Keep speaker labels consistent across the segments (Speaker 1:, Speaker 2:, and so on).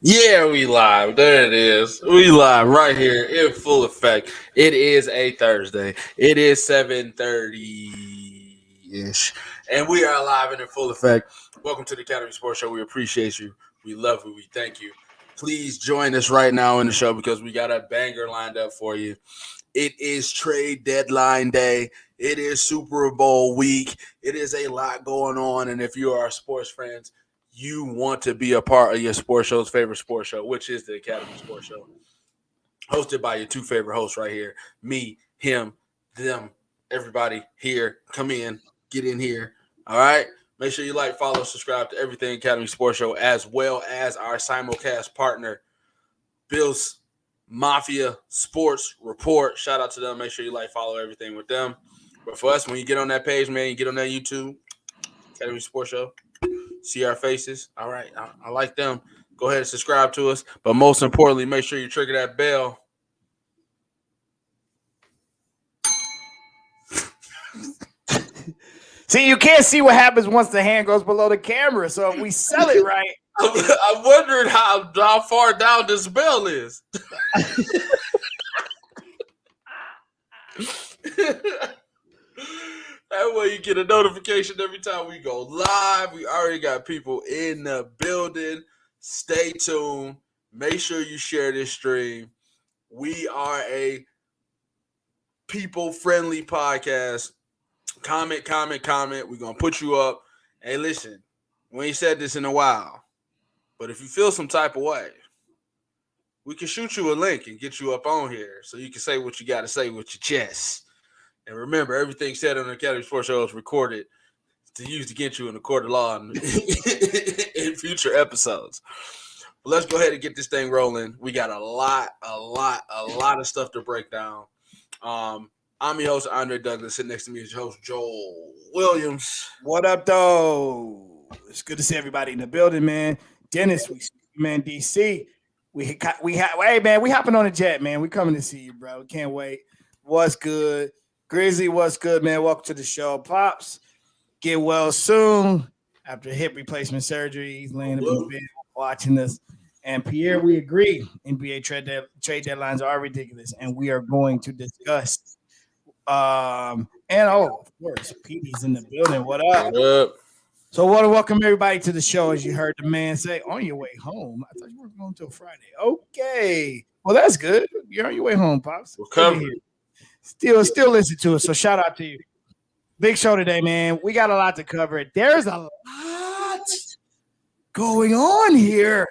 Speaker 1: Yeah, we live. There it is. We live right here in full effect. It is a Thursday. It is 7:30 ish, and we are live and in full effect. Welcome to the Academy Sports Show. We appreciate you. We love you. We thank you. Please join us right now in the show because we got a banger lined up for you. It is trade deadline day. It is Super Bowl week. It is a lot going on, and if you are sports fans, you want to be a part of your sports show's favorite sports show, which is the Academy Sports Show, hosted by your two favorite hosts right here, me, him, them, everybody here. Come in, get in here. All right. Make sure you like, follow, subscribe to Everything Academy Sports Show, as well as our simulcast partner, Bill's Mafia Sports Report. Shout out to them. Make sure you like, follow everything with them. But for us, when you get on that page, man, you get on that YouTube, Academy Sports Show, see our faces. All right. I like them. Go ahead and subscribe to us. But most importantly, make sure you trigger that bell.
Speaker 2: See, you can't see what happens once the hand goes below the camera. So if we sell it right.
Speaker 1: I'm wondering how far down this bell is. That way you get a notification every time we go live. We already got people in the building. Stay tuned. Make sure you share this stream. We are a people-friendly podcast. Comment. We're going to put you up. Hey, listen, we ain't said this in a while, but if you feel some type of way, we can shoot you a link and get you up on here so you can say what you got to say with your chest. And remember, everything said on the Academy Sports Show is recorded to use against you in the court of law in future episodes. But let's go ahead and get this thing rolling. We got a lot of stuff to break down. I'm your host, Andre Douglas. Sitting next to me is your host, Joel Williams.
Speaker 2: What up, though? It's good to see everybody in the building, man. Dennis, man, DC. Hey, man, we hopping on a jet, man. We coming to see you, bro. Can't wait. What's good? Grizzly, what's good, man? Welcome to the show. Pops, get well soon after hip replacement surgery. He's laying in the bed watching this. And Pierre, we agree. NBA trade deadlines are ridiculous, and we are going to discuss. Of course, Petey's in the building. What up?
Speaker 1: What up?
Speaker 2: So, want to welcome everybody to the show. As you heard the man say, on your way home. I thought you were going till Friday. Okay, well that's good. You're on your way home, Pops.
Speaker 1: We're covered.
Speaker 2: Still listen to us. So shout out to you. Big show today, man. We got a lot to cover. There's a lot going on here.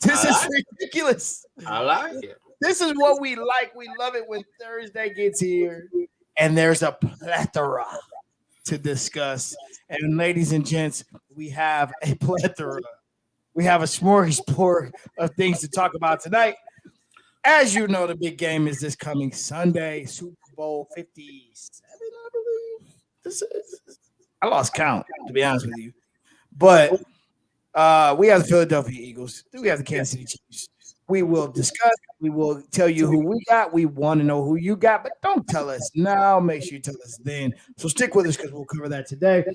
Speaker 2: This is ridiculous.
Speaker 1: I like it.
Speaker 2: This is what we like. We love it when Thursday gets here. And there's a plethora to discuss. And ladies and gents, we have a plethora. We have a smorgasbord of things to talk about tonight. As you know, the big game is this coming Sunday, Super Bowl 57, I believe. I lost count, to be honest with you. But we have the Philadelphia Eagles. We have the Kansas City Chiefs. We will discuss. We will tell you who we got. We want to know who you got, but don't tell us now. Make sure you tell us then. So stick with us because we'll cover that today.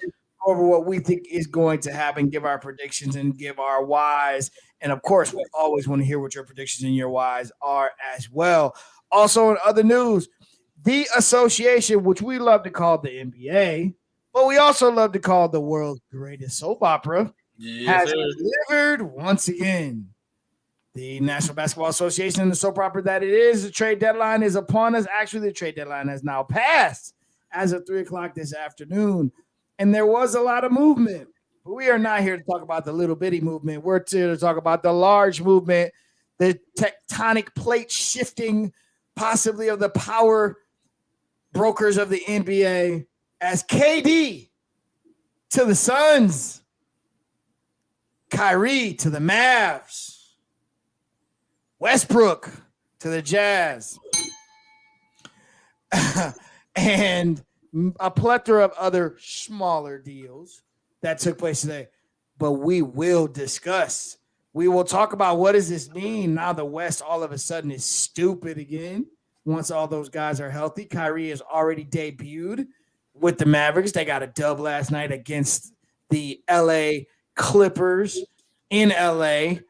Speaker 2: Over what we think is going to happen, give our predictions and give our whys. And of course, we always want to hear what your predictions and your whys are as well. Also, in other news, the association, which we love to call the NBA, but we also love to call the world's greatest soap opera, has delivered once again. The National Basketball Association and the soap opera that it is, the trade deadline is upon us. Actually, the trade deadline has now passed as of 3 o'clock this afternoon. And there was a lot of movement. But we are not here to talk about the little bitty movement. We're here to talk about the large movement, the tectonic plate shifting, possibly of the power brokers of the NBA, as KD to the Suns, Kyrie to the Mavs, Westbrook to the Jazz, and a plethora of other smaller deals that took place today. But we will discuss. We will talk about what does this mean now the West all of a sudden is stupid again once all those guys are healthy. Kyrie has already debuted with the Mavericks. They got a dub last night against the LA Clippers in LA.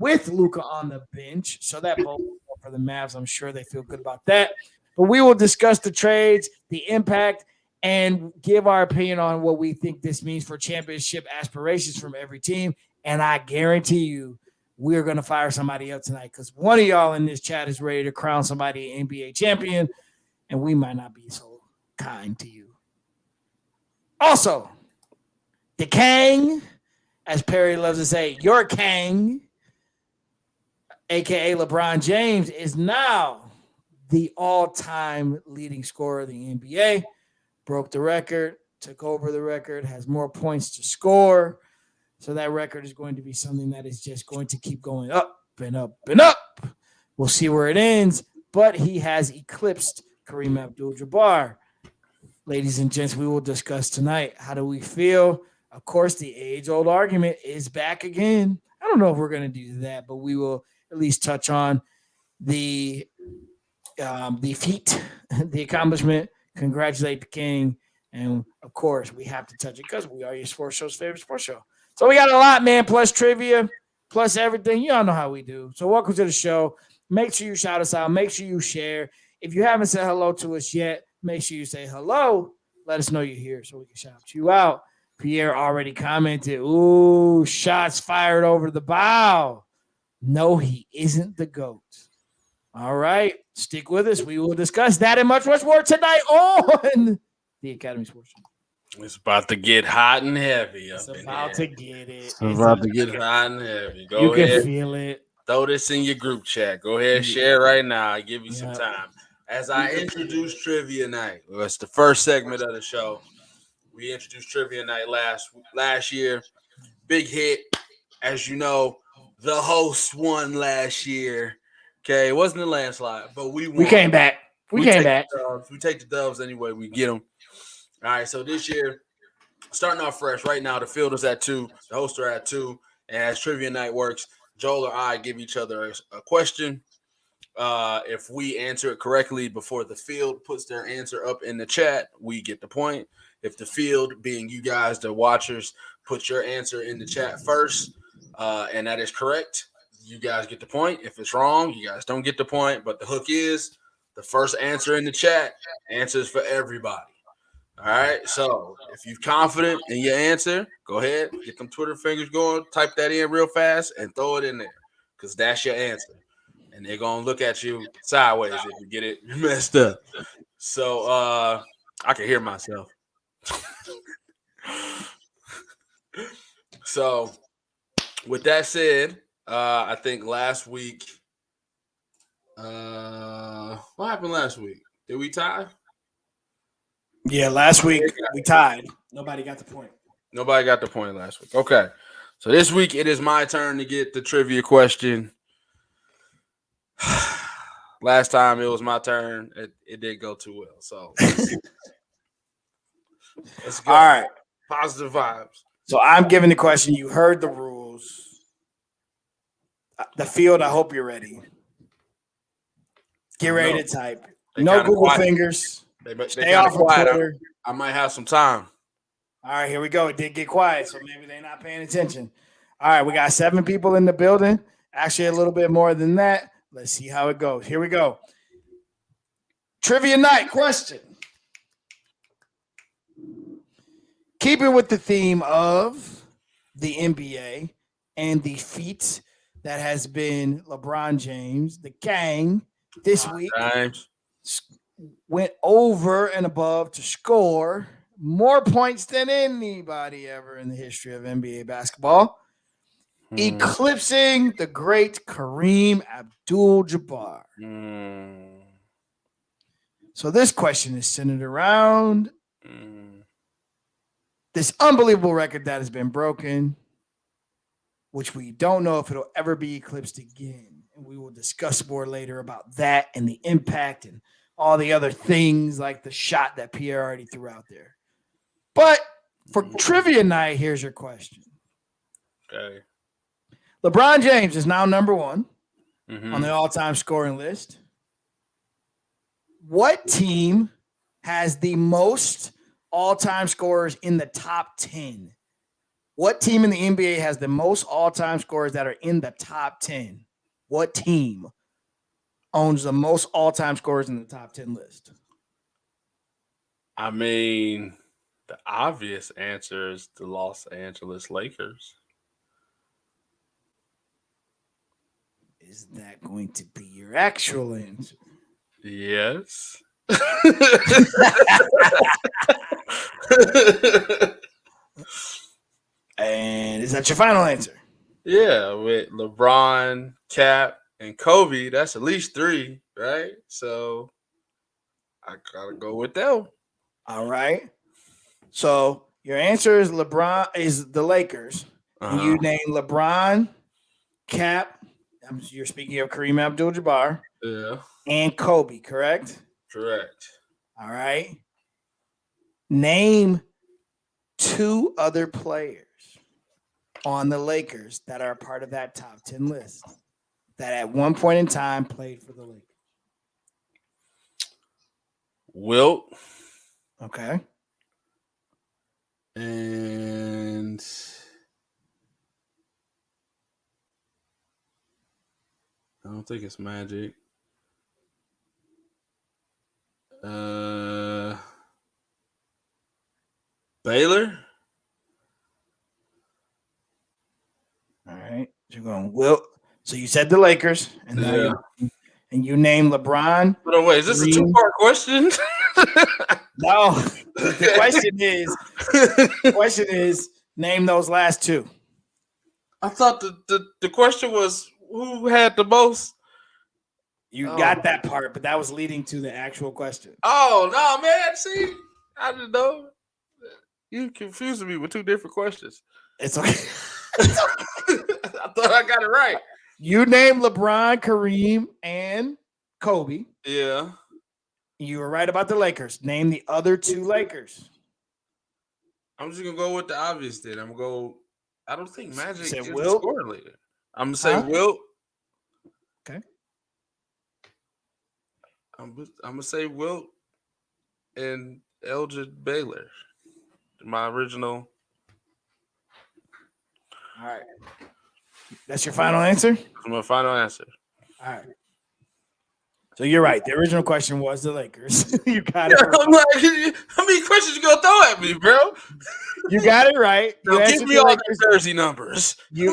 Speaker 2: with Luka on the bench. So that both for the Mavs, I'm sure they feel good about that. But we will discuss the trades, the impact, and give our opinion on what we think this means for championship aspirations from every team. And I guarantee you, we're going to fire somebody up tonight because one of y'all in this chat is ready to crown somebody an NBA champion, and we might not be so kind to you. Also, the Kang, as Perry loves to say, your Kang, a.k.a. LeBron James, is now the all-time leading scorer of the NBA. Broke the record, took over the record, has more points to score. So that record is going to be something that is just going to keep going up and up and up. We'll see where it ends, but he has eclipsed Kareem Abdul-Jabbar. Ladies and gents, we will discuss tonight. How do we feel? Of course, the age-old argument is back again. I don't know if we're going to do that, but we will at least touch on the feat, the accomplishment, congratulate the king, and of course, we have to touch it because we are your sports show's favorite sports show. So we got a lot, man, plus trivia, plus everything. You all know how we do. So welcome to the show. Make sure you shout us out. Make sure you share. If you haven't said hello to us yet, make sure you say hello. Let us know you're here so we can shout you out. Pierre already commented, ooh, shots fired over the bow. No, he isn't the GOAT. All right, stick with us. We will discuss that and much, much more tonight on the Academy Sports Show.
Speaker 1: It's about to get hot and heavy.
Speaker 2: It's about to get it.
Speaker 1: It's about to get hot and heavy. Go
Speaker 2: you
Speaker 1: ahead.
Speaker 2: You can feel it.
Speaker 1: Throw this in your group chat. Go ahead and share right now. I'll give you some time. As I introduce Trivia Night, it's the first segment of the show. We introduced Trivia Night last year. Big hit. As you know, the host won last year. Okay, it wasn't a landslide, but we won.
Speaker 2: We came back. We came back.
Speaker 1: We take the dubs anyway. We get them. All right, so this year, starting off fresh. Right now, the field is at 2. The hosts are at 2. And as Trivia Night works, Joel or I give each other a question. If we answer it correctly before the field puts their answer up in the chat, we get the point. If the field, being you guys, the watchers, put your answer in the chat first, and that is correct, you guys get the point. If it's wrong, you guys don't get the point. But the hook is the first answer in the chat answers for everybody. All right. So if you're confident in your answer, go ahead, get them Twitter fingers going, type that in real fast, and throw it in there because that's your answer. And they're going to look at you sideways if you get it messed up. So I can hear myself. So with that said, I think last week, what happened last week? Did we tie?
Speaker 2: Yeah, last week we tied. Nobody got the point.
Speaker 1: Nobody got the point last week. Okay. So this week it is my turn to get the trivia question. Last time it was my turn. It didn't go too well. So let's go.
Speaker 2: All right.
Speaker 1: Positive vibes.
Speaker 2: So I'm giving the question. You heard the rules. The field, I hope you're ready. Get ready to type. No Google fingers. Stay off of Twitter.
Speaker 1: I might have some time.
Speaker 2: All right, here we go. It did get quiet, so maybe they're not paying attention. All right, we got 7 people in the building. Actually, a little bit more than that. Let's see how it goes. Here we go. Trivia night question. Keeping with the theme of the NBA and the feat that has been LeBron James, the gang, this week went over and above to score more points than anybody ever in the history of NBA basketball, eclipsing the great Kareem Abdul-Jabbar. So this question is centered around this unbelievable record that has been broken, which we don't know if it'll ever be eclipsed again. And we will discuss more later about that and the impact and all the other things like the shot that Pierre already threw out there. But for trivia night, here's your question.
Speaker 1: Okay.
Speaker 2: LeBron James is now number 1 on the all-time scoring list. What team has the most all-time scorers in the top 10 What team in the NBA has the most all-time scorers that are in the top 10? What team owns the most all-time scorers in the top 10 list?
Speaker 1: I mean, the obvious answer is the Los Angeles Lakers.
Speaker 2: Is that going to be your actual answer?
Speaker 1: Yes.
Speaker 2: And is that your final answer?
Speaker 1: Yeah, with LeBron, Cap, and Kobe, that's at least 3, right? So I gotta go with them.
Speaker 2: All right. So your answer is LeBron is the Lakers. And you name LeBron, Cap. You're speaking of Kareem Abdul-Jabbar.
Speaker 1: Yeah.
Speaker 2: And Kobe, correct?
Speaker 1: Correct.
Speaker 2: All right. Name 2 other players on the Lakers that are part of that top 10 list that at one point in time played for the Lakers.
Speaker 1: Wilt.
Speaker 2: Okay.
Speaker 1: And I don't think it's Magic. Baylor.
Speaker 2: All right. So you're going Wilt. So you said the Lakers, and now you name LeBron.
Speaker 1: But wait, is this a 2-part question?
Speaker 2: No. The question is name those last 2.
Speaker 1: I thought the question was who had the most.
Speaker 2: You got that part, but that was leading to the actual question.
Speaker 1: Oh no, man! See, I didn't know. You confusing me with 2 different questions.
Speaker 2: It's okay.
Speaker 1: I thought I got it right.
Speaker 2: You named LeBron, Kareem, and Kobe.
Speaker 1: Yeah.
Speaker 2: You were right about the Lakers. Name the other 2 Lakers.
Speaker 1: I'm just gonna go with the obvious. Then I'm gonna go. I don't think Magic is the
Speaker 2: Wilt?
Speaker 1: scoring leader. I'm gonna say Wilt.
Speaker 2: Okay.
Speaker 1: I'm gonna say Wilt and Elgin Baylor. My original.
Speaker 2: All right. That's your final answer?
Speaker 1: That's my final answer.
Speaker 2: All right. So you're right. The original question was the Lakers. You got it.
Speaker 1: I'm like, how many questions you gonna throw at me, bro?
Speaker 2: You got it right. You
Speaker 1: give me all the jersey numbers.
Speaker 2: You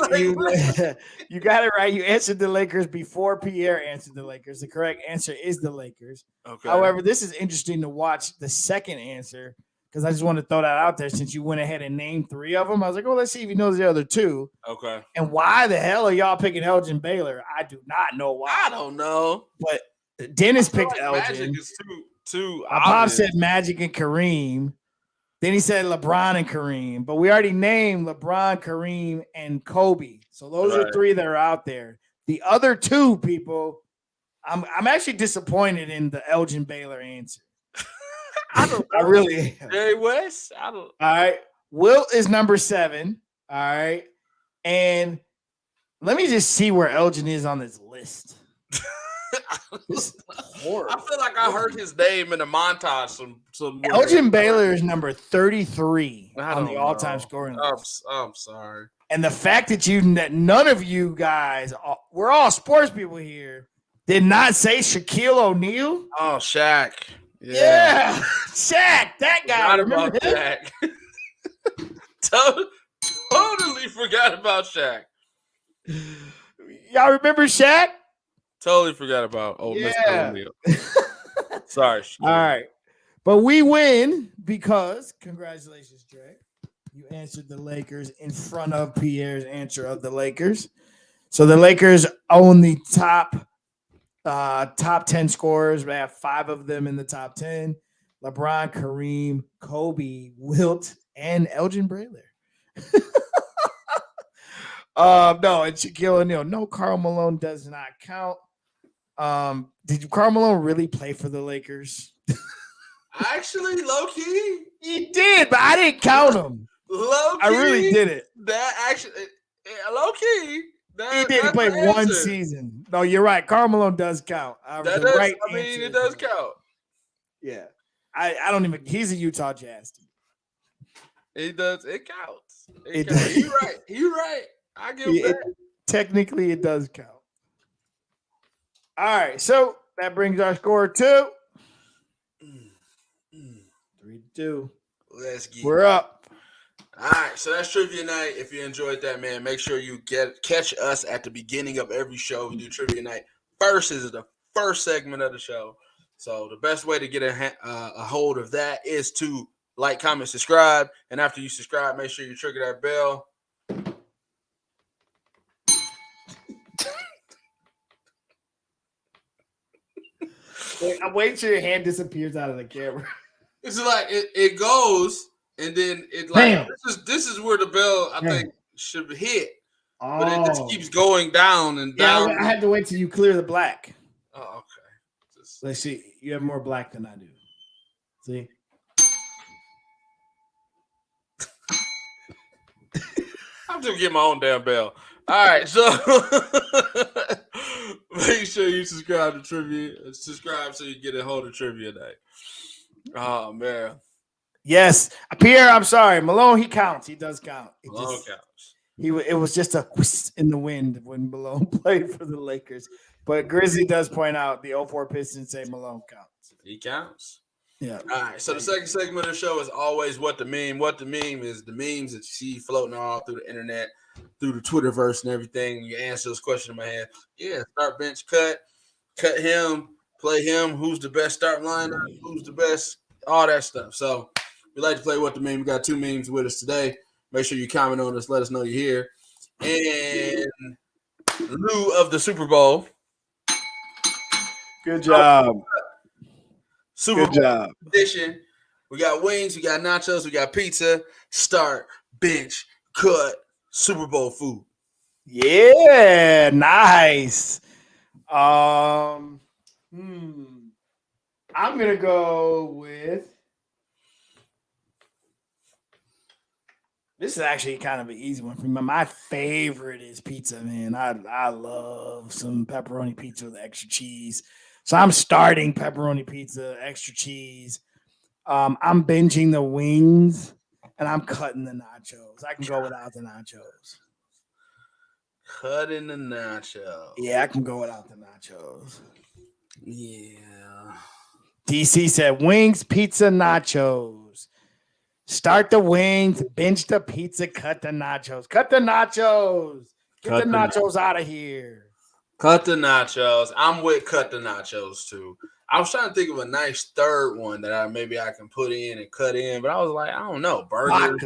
Speaker 2: got it right. You answered the Lakers before Pierre answered the Lakers. The correct answer is the Lakers.
Speaker 1: Okay.
Speaker 2: However, this is interesting to watch the second answer because I just want to throw that out there since you went ahead and named 3 of them. I was like, oh, let's see if he knows the other 2.
Speaker 1: Okay.
Speaker 2: And why the hell are y'all picking Elgin Baylor? I do not know why.
Speaker 1: I don't know.
Speaker 2: But Dennis picked
Speaker 1: like
Speaker 2: Elgin.
Speaker 1: Magic is too
Speaker 2: My pop said Magic and Kareem. Then he said LeBron and Kareem. But we already named LeBron, Kareem, and Kobe. So those are 3 that are out there. The other 2 people, I'm actually disappointed in the Elgin Baylor answer. I really am.
Speaker 1: Jerry West? I don't.
Speaker 2: All right. Wilt is number 7. All right. And let me just see where Elgin is on this list.
Speaker 1: I feel like I heard his name in a montage. Some
Speaker 2: Elgin Baylor is number 33 on the all-time scoring list.
Speaker 1: I'm sorry.
Speaker 2: And the fact that none of you guys, we're all sports people here, did not say Shaquille O'Neal.
Speaker 1: Oh, Shaq.
Speaker 2: Yeah. Shaq, that guy. Remember him?
Speaker 1: Shaq. Totally forgot about Shaq.
Speaker 2: Y'all remember Shaq?
Speaker 1: Totally forgot about Mr. O'Neal. Sorry.
Speaker 2: All right. But we win because, congratulations, Dre. You answered the Lakers in front of Pierre's answer of the Lakers. So the Lakers own the top 10 scorers. We have 5 of them in the top 10. LeBron, Kareem, Kobe, Wilt, and Elgin Baylor. No, and Shaquille O'Neal. No, Karl Malone does not count. Did Karl Malone really play for the Lakers?
Speaker 1: Actually, low key,
Speaker 2: he did, but I didn't count him.
Speaker 1: Low key,
Speaker 2: I really did it.
Speaker 1: That actually, low key,
Speaker 2: he did play 1 season. No, you're right. Karl Malone does count.
Speaker 1: It does count.
Speaker 2: Yeah, I don't even. He's a Utah Jazz team.
Speaker 1: It does. It counts. You're right. You're right. I give
Speaker 2: it,
Speaker 1: that.
Speaker 2: technically it does count. All right, so that brings our score to 3-2.
Speaker 1: Let's get
Speaker 2: We're up.
Speaker 1: All right, so that's trivia night. If you enjoyed that, man, make sure you catch us at the beginning of every show. We do trivia night. First is the first segment of the show. So the best way to get a hold of that is to like, comment, subscribe, and after you subscribe, make sure you trigger that bell.
Speaker 2: I'm waiting till your hand disappears out of the camera.
Speaker 1: It's like it goes, and then it like this is where the bell I think should hit, but it just keeps going down and down.
Speaker 2: Yeah, I had to wait till you clear the black.
Speaker 1: Oh, okay.
Speaker 2: Let's see. You have more black than I do. See.
Speaker 1: I'm just getting my own damn bell. All right, so make sure you subscribe to trivia. Subscribe so you get a hold of trivia night. Oh man.
Speaker 2: Yes, Pierre. I'm sorry, Malone. He counts. He does count.
Speaker 1: Malone counts.
Speaker 2: It was just a whisk in the wind when Malone played for the Lakers. But Grizzly does point out the 04 Pistons say Malone counts.
Speaker 1: He counts.
Speaker 2: Yeah.
Speaker 1: All right. So the second segment of the show is always what the meme. What the meme is the memes that you see floating all through the internet, through the Twitterverse and everything. You answer those questions in my head. Yeah. Start, bench, cut him, play him. Who's the best start lineup? Who's the best? All that stuff. So we like to play what the meme. We got 2 memes with us today. Make sure you comment on us. Let us know you're here. And in lieu of the Super Bowl.
Speaker 2: Good job.
Speaker 1: Super Bowl edition. We got wings, we got nachos, we got pizza. Start, bench, cut, Super Bowl food.
Speaker 2: Yeah, nice. I'm gonna go with. This is actually kind of an easy one for me. My favorite is pizza, man. I love some pepperoni pizza with extra cheese. So I'm starting pepperoni pizza, extra cheese. I'm binging the wings, and I'm cutting the nachos. I can go without the nachos.
Speaker 1: Cutting the nachos.
Speaker 2: Yeah, I can go without the nachos.
Speaker 1: Yeah.
Speaker 2: DC said wings, pizza, nachos. Start the wings, binge the pizza, cut the nachos. Cut the nachos. Get the nachos out of here.
Speaker 1: Cut the nachos. I'm with cut the nachos too. I was trying to think of a nice third one that maybe I can put in and cut in, but I was like, I don't know. Burger.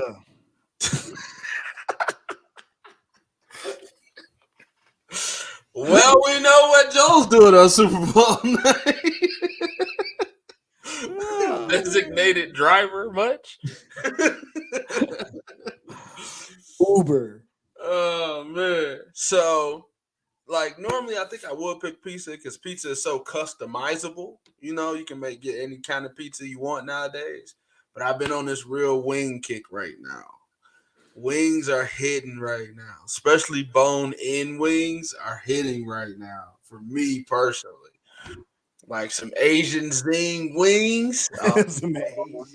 Speaker 1: Well, we know what Joe's doing on Super Bowl night. Designated driver much?
Speaker 2: Uber.
Speaker 1: Oh man. So like normally I think I would pick pizza because pizza is so customizable. You know, you can get any kind of pizza you want nowadays. But I've been on this real wing kick right now. Wings are hitting right now, especially bone-in wings are hitting right now for me personally. Like some Asian zing wings.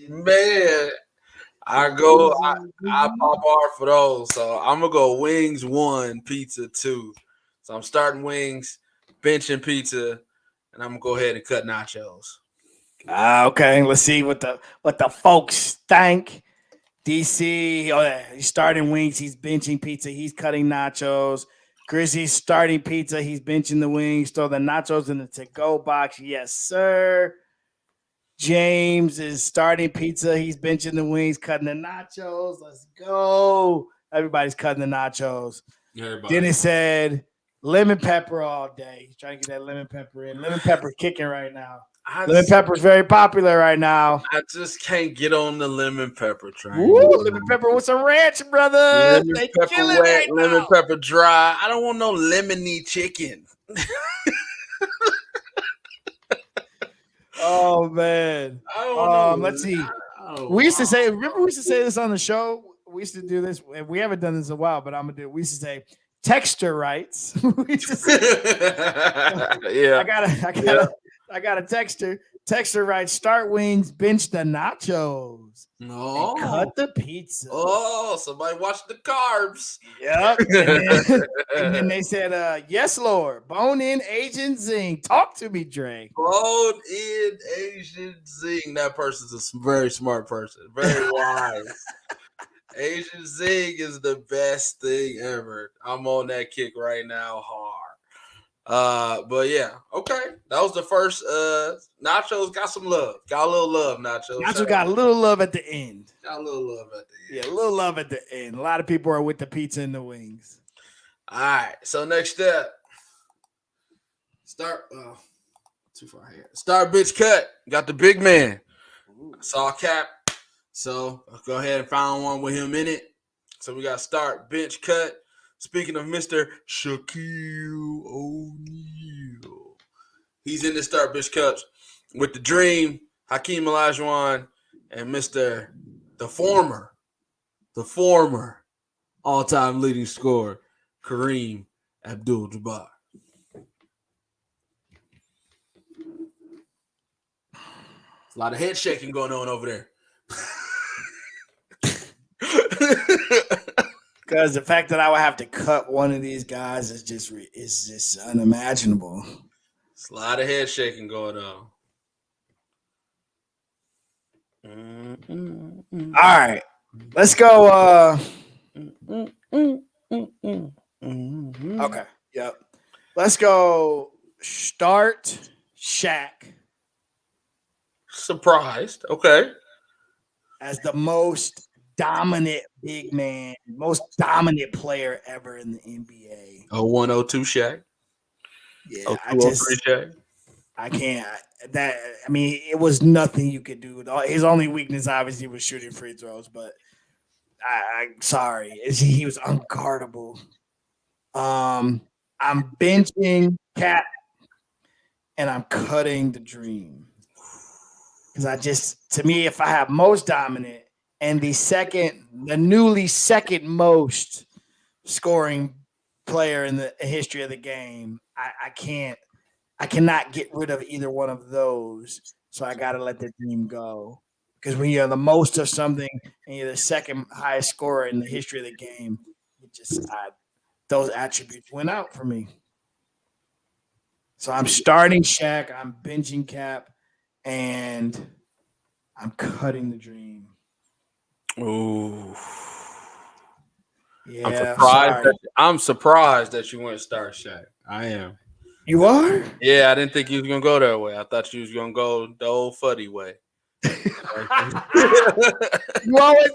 Speaker 1: Man, I pop hard for those. So I'm going to go wings 1, pizza 2. So I'm starting wings, benching pizza, and I'm going to go ahead and cut nachos.
Speaker 2: Okay, let's see what the folks think. DC, he's starting wings, he's benching pizza, he's cutting nachos. Grizzly's starting pizza, he's benching the wings, throw the nachos in the to-go box. Yes, sir. James is starting pizza, he's benching the wings, cutting the nachos. Let's go. Everybody's cutting the nachos. Dennis said lemon pepper all day. He's trying to get that lemon pepper in. Lemon pepper kicking right now. Lemon pepper is very popular right now.
Speaker 1: I just can't get on the lemon pepper train.
Speaker 2: Ooh, lemon pepper with some ranch, brother.
Speaker 1: Lemon pepper wet, lemon pepper dry. I don't want no lemony chicken.
Speaker 2: Oh man. Let's see. We used to say. Remember, we used to say this on the show. We used to do this. We haven't done this in a while, but I'm gonna do it. We used to say texture rights. We used to say,
Speaker 1: yeah.
Speaker 2: I got a texture. Texter writes, start wings, bench the nachos,
Speaker 1: No.
Speaker 2: and cut the pizza.
Speaker 1: Oh, somebody watch the carbs.
Speaker 2: Yep. And then they said, yes, Lord. Bone in Asian zing. Talk to me, Dre.
Speaker 1: Bone in Asian zing. That person's a very smart person. Very wise. Asian zing is the best thing ever. I'm on that kick right now hard. But yeah, okay. That was the first nachos got some love. Got a little love, nachos.
Speaker 2: Nacho got a little love at the end.
Speaker 1: Got a little love at the end.
Speaker 2: Yeah, a little love at the end. A lot of people are with the pizza and the wings.
Speaker 1: All right. So next step. Start too far here. Start bitch cut. Got the big man. Saw Cap. So I'll go ahead and find one with him in it. So we got start bench cut. Speaking of Mr. Shaquille O'Neal, he's in the start bench cuts with the Dream, Hakeem Olajuwon, and Mr. the former all-time leading scorer, Kareem Abdul-Jabbar. A lot of head shaking going on over there.
Speaker 2: Because the fact that I would have to cut one of these guys is just unimaginable.
Speaker 1: It's a lot of head shaking going on.
Speaker 2: All right, let's go. Okay, yep. Let's go. Start Shaq
Speaker 1: Surprised. Okay.
Speaker 2: as the most dominant big man, most dominant player ever in the NBA.
Speaker 1: 0102 Shaq.
Speaker 2: Yeah,
Speaker 1: 0203 Shaq.
Speaker 2: I can't. I mean, it was nothing you could do. His only weakness, obviously, was shooting free throws. But I'm sorry, he was unguardable. I'm benching Cat, and I'm cutting the Dream because to me, if I have most dominant and the newly second most scoring player in the history of the game, I cannot get rid of either one of those. So I got to let the Dream go. Because when you're the most of something and you're the second highest scorer in the history of the game, those attributes went out for me. So I'm starting Shaq, I'm benching Cap, and I'm cutting the Dream.
Speaker 1: Ooh.
Speaker 2: Yeah,
Speaker 1: I'm surprised that you went start Shaq. I am.
Speaker 2: You are?
Speaker 1: Yeah, I didn't think you was gonna go that way. I thought you was gonna go the old Fuddy way.
Speaker 2: You always,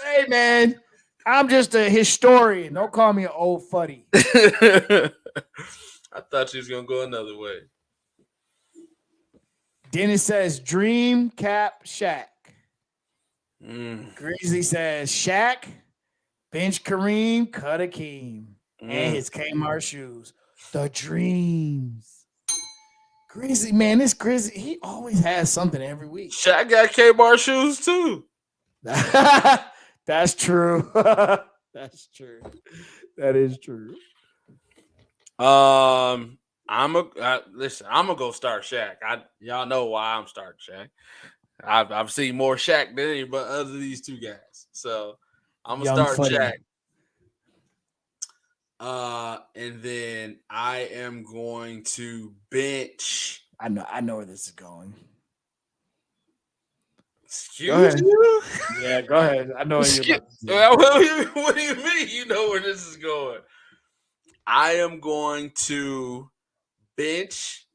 Speaker 2: hey man, I'm just a historian. Don't call me an old Fuddy.
Speaker 1: I thought you was gonna go another way.
Speaker 2: Dennis says Dream, Cap, Shaq.
Speaker 1: Mm.
Speaker 2: Greasy says Shaq, bench Kareem, cut Akeem, and his Kmart shoes. The Dreams. Greasy, man, this Grizzly, he always has something every week.
Speaker 1: Shaq got Kmart shoes too.
Speaker 2: That's true. That's true. That is true.
Speaker 1: I'm gonna go start Shaq. Y'all know why I'm starting Shaq. I've seen more Shaq than anybody other than these two guys. So I'm gonna start
Speaker 2: Funny.
Speaker 1: Shaq. And then I am going to bench.
Speaker 2: I know where this is going.
Speaker 1: Excuse you?
Speaker 2: Yeah, go ahead. I know what you're
Speaker 1: What do you mean you know where this is going? I am going to bench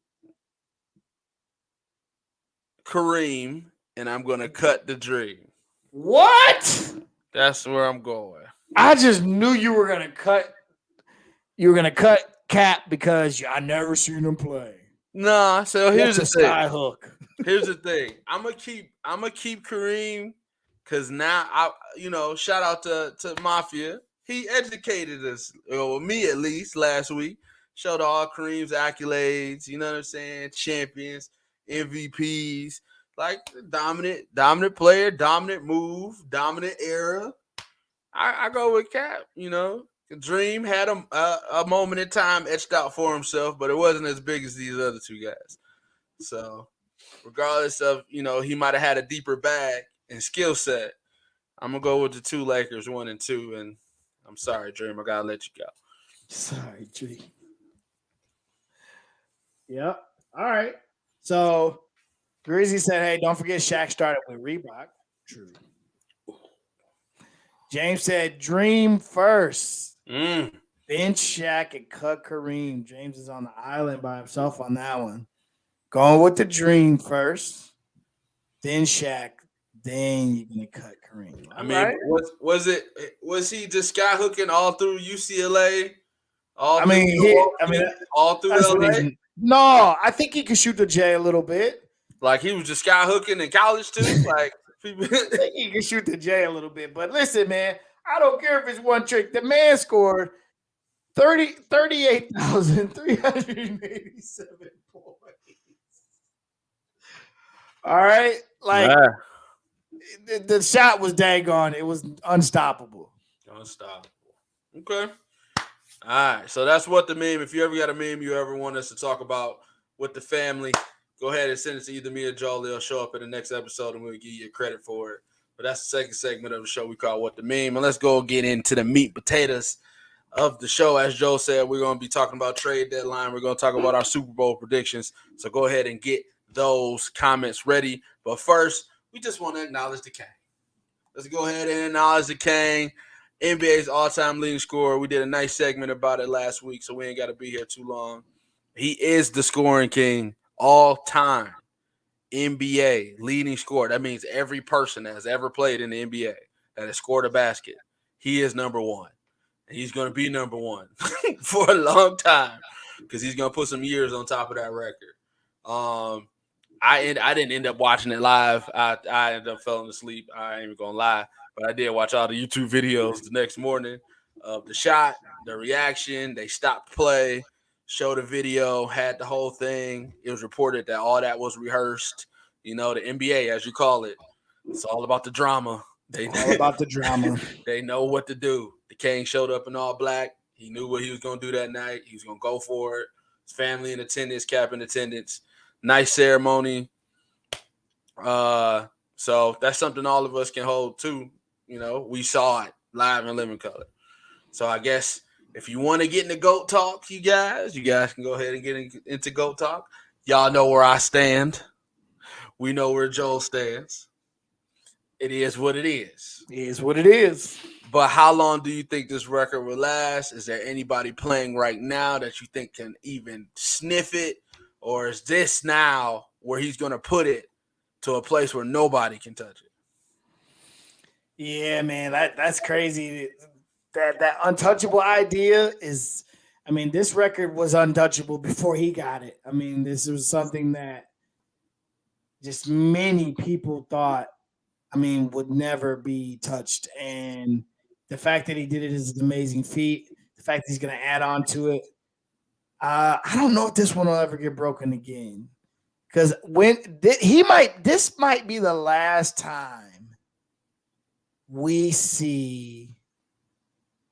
Speaker 1: Kareem and I'm going to cut the Dream.
Speaker 2: What?
Speaker 1: That's where I'm going.
Speaker 2: I just knew you were gonna cut. You were gonna cut Cap because I never seen him play.
Speaker 1: Nah, so here's the thing.
Speaker 2: Skyhook.
Speaker 1: Here's the thing. I'm gonna keep Kareem because now shout out to Mafia. He educated us, or me at least, last week. Showed all Kareem's accolades. You know what I'm saying? Champions, MVPs, like dominant player, dominant move, dominant era. I go with Cap. Dream had a moment in time etched out for himself, but it wasn't as big as these other two guys. So regardless of, he might have had a deeper bag and skill set. I'm gonna go with the two Lakers, 1 and 2, and I'm sorry, Dream, I gotta let you go.
Speaker 2: Sorry, Dream. Yep. All right. So Grizzy said, "Hey, don't forget Shaq started with Reebok." True. James said, "Dream first, bench Shaq and cut Kareem." James is on the island by himself on that one. Going with the Dream first, then Shaq, then you're gonna cut Kareem.
Speaker 1: I mean, right. was he just sky hooking all through UCLA? All through LA?
Speaker 2: No, I think he could shoot the J a little bit.
Speaker 1: Like he was just sky hooking in college too. Like
Speaker 2: I think he can shoot the J a little bit. But listen, man, I don't care if it's one trick. The man scored 38,387 points. All right, like the shot was daggone. It was unstoppable.
Speaker 1: Okay. All right, so that's what the meme. If you ever got a meme you ever want us to talk about with the family, go ahead and send it to either me or Joel. It'll show up in the next episode, and we'll give you credit for it. But that's the second segment of the show we call What the Meme. And let's go get into the meat potatoes of the show. As Joe said, we're going to be talking about trade deadline. We're going to talk about our Super Bowl predictions. So go ahead and get those comments ready. But first, we just want to acknowledge the King. Let's go ahead and acknowledge the King. NBA's all-time leading scorer. We did a nice segment about it last week, so we ain't got to be here too long. He is the scoring king all-time NBA leading scorer. That means every person that has ever played in the NBA that has scored a basket, he is number one. And he's going to be number one for a long time because he's going to put some years on top of that record. I didn't end up watching it live. I ended up falling asleep. I ain't even going to lie. But I did watch all the YouTube videos the next morning of the shot, the reaction. They stopped play, showed a video, had the whole thing. It was reported that all that was rehearsed. The NBA, as you call it, it's all about the drama.
Speaker 2: All about the drama.
Speaker 1: They know what to do. The King showed up in all black. He knew what he was going to do that night. He was going to go for it. His family in attendance, cap in attendance. Nice ceremony. So that's something all of us can hold too. We saw it live in living color. So I guess if you want to get into GOAT talk, you guys can go ahead and get into GOAT talk. Y'all know where I stand. We know where Joel stands. It is what it is.
Speaker 2: It is what it is.
Speaker 1: But how long do you think this record will last? Is there anybody playing right now that you think can even sniff it? Or is this now where he's going to put it to a place where nobody can touch it?
Speaker 2: Yeah, man, that's crazy. That untouchable idea is, this record was untouchable before he got it. This was something that just many people thought, would never be touched. And the fact that he did it is an amazing feat. The fact that he's going to add on to it. I don't know if this one will ever get broken again. Because this might be the last time we see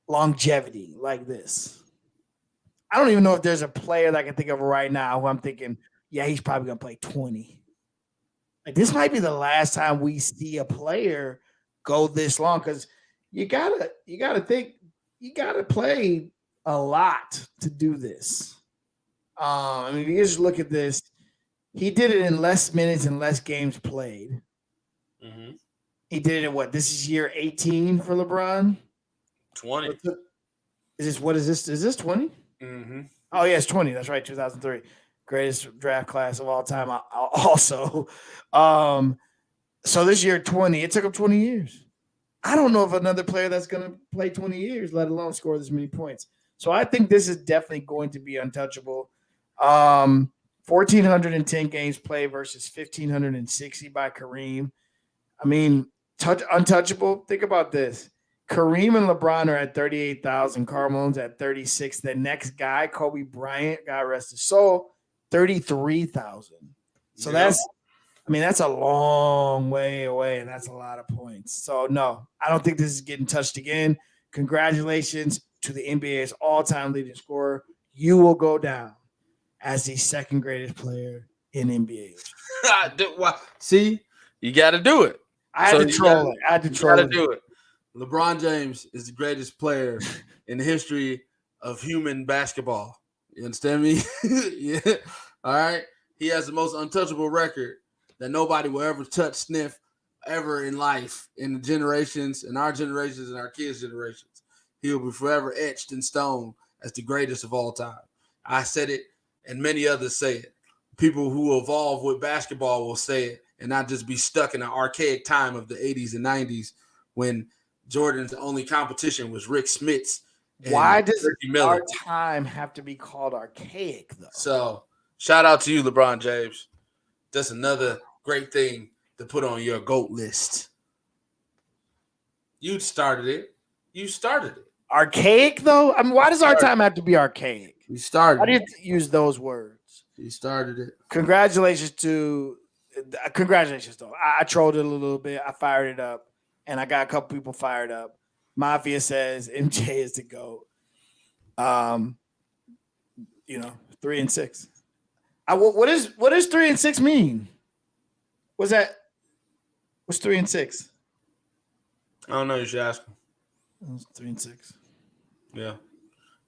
Speaker 2: longevity like this. I don't even know if there's a player that I can think of right now who I'm thinking, yeah, he's probably going to play 20. Like, this might be the last time we see a player go this long because you gotta think you gotta play a lot to do this. If you just look at this, he did it in less minutes and less games played. Mm-hmm. He did it in what? This is year 18 for LeBron?
Speaker 1: 20.
Speaker 2: Is this? Is this 20?
Speaker 1: Mm-hmm.
Speaker 2: Oh, yeah, it's 20. That's right, 2003. Greatest draft class of all time also. So this year, 20. It took him 20 years. I don't know of another player that's going to play 20 years, let alone score this many points. So I think this is definitely going to be untouchable. 1,410 games played versus 1,560 by Kareem. Untouchable. Think about this. Kareem and LeBron are at 38,000. Karl Malone's at 36. The next guy, Kobe Bryant, God rest his soul, 33,000. So that's a long way away, and that's a lot of points. So, no, I don't think this is getting touched again. Congratulations to the NBA's all-time leading scorer. You will go down as the second greatest player in NBA.
Speaker 1: See, you got to do it.
Speaker 2: I had to troll it. I had to troll it.
Speaker 1: Do it. LeBron James is the greatest player in the history of human basketball. You understand me? Yeah. All right. He has the most untouchable record that nobody will ever touch, sniff, ever in life, in the generations, in our generations, and our kids' generations. He will be forever etched in stone as the greatest of all time. I said it, and many others say it. People who evolve with basketball will say it, and not just be stuck in an archaic time of the 80s and 90s when Jordan's only competition was Rick Smits.
Speaker 2: Why does our time have to be called archaic, though?
Speaker 1: So, shout out to you, LeBron James. That's another great thing to put on your GOAT list. You started it.
Speaker 2: Archaic, though? I mean, why does our time have to be archaic?
Speaker 1: You started.
Speaker 2: Why do you use those words?
Speaker 1: You started it.
Speaker 2: Congratulations, though. I trolled it a little bit. I fired it up, and I got a couple people fired up. Mafia says MJ is the GOAT. 3-6. What does 3-6 mean? What's that? What's 3-6?
Speaker 1: I don't know. You should ask him.
Speaker 2: 3-6.
Speaker 1: Yeah,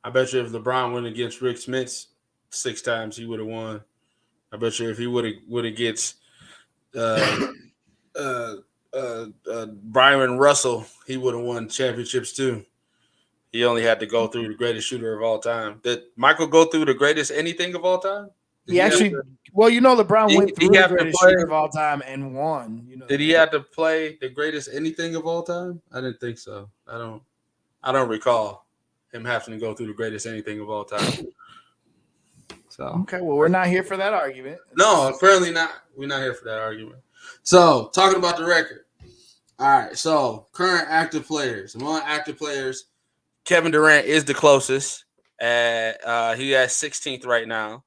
Speaker 1: I bet you if LeBron went against Rick Smits 6 times, he would have won. I bet you if he would have against Byron Russell, he would have won championships too. He only had to go through the greatest shooter of all time. Did Michael go through the greatest anything of all time?
Speaker 2: LeBron went through the greatest shooter of all time and won.
Speaker 1: Did he have to play the greatest anything of all time? I didn't think so. I don't recall him having to go through the greatest anything of all time. So
Speaker 2: okay, well, we're not here for that argument.
Speaker 1: No, apparently not. We're not here for that argument. So talking about the record. All right, so current active players. Among active players, Kevin Durant is the closest. He has 16th right now.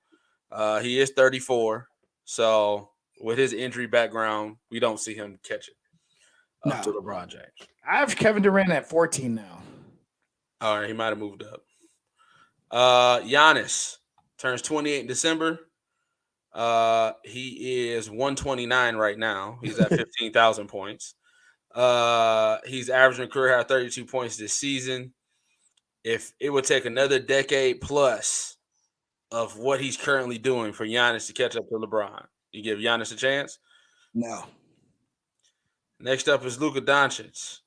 Speaker 1: He is 34. So with his injury background, we don't see him catching up to LeBron James.
Speaker 2: I have Kevin Durant at 14 now.
Speaker 1: All right, he might have moved up. Giannis turns 28 in December. He is 129 right now. He's at 15,000 points. He's averaging a career high 32 points this season. If it would take another decade plus of what he's currently doing for Giannis to catch up to LeBron, you give Giannis a chance?
Speaker 2: No.
Speaker 1: Next up is Luka Doncic.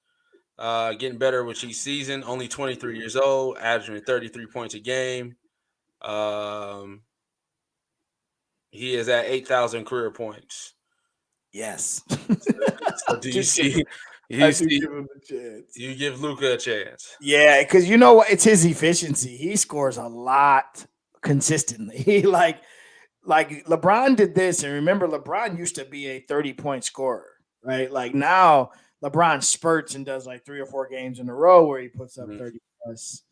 Speaker 1: Getting better with each season. Only 23 years old, averaging 33 points a game. He is at 8,000 career points.
Speaker 2: Yes.
Speaker 1: So do you see? Give him a chance. You give Luka a chance.
Speaker 2: Yeah, because you know what? It's his efficiency. He scores a lot consistently. He like LeBron did this, and remember, LeBron used to be a 30-point scorer, right? Like now, LeBron spurts and does like 3 or 4 games in a row where he puts up 30 plus.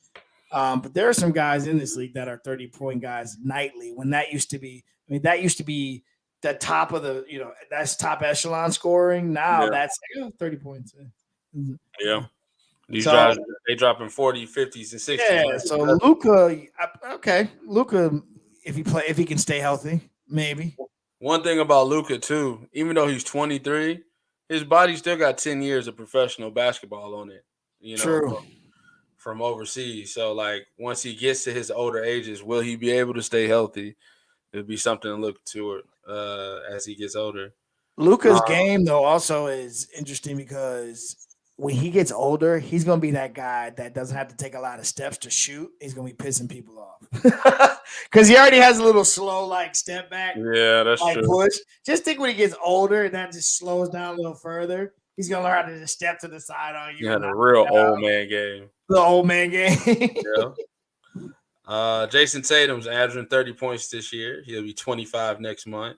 Speaker 2: But there are some guys in this league that are 30-point guys nightly. When that used to be, that used to be the top of the, that's top echelon scoring. Now that's 30 points.
Speaker 1: Yeah. These guys, they dropping 40, 50s, and 60s.
Speaker 2: Yeah. So Luka, if he can stay healthy, maybe.
Speaker 1: One thing about Luka too, even though he's 23, his body still got 10 years of professional basketball on it.
Speaker 2: True.
Speaker 1: From overseas. So like once he gets to his older ages, will he be able to stay healthy? It'll be something to look to as he gets older.
Speaker 2: Luka's game though also is interesting because when he gets older, he's gonna be that guy that doesn't have to take a lot of steps to shoot. He's gonna be pissing people off because he already has a little slow like step back.
Speaker 1: Yeah, that's true.
Speaker 2: Push. Just think when he gets older, and that just slows down a little further. He's gonna learn how to just step to the side on you.
Speaker 1: Yeah, the real old man game.
Speaker 2: The old man game.
Speaker 1: Yeah. Jason Tatum's averaging 30 points this year. He'll be 25 next month.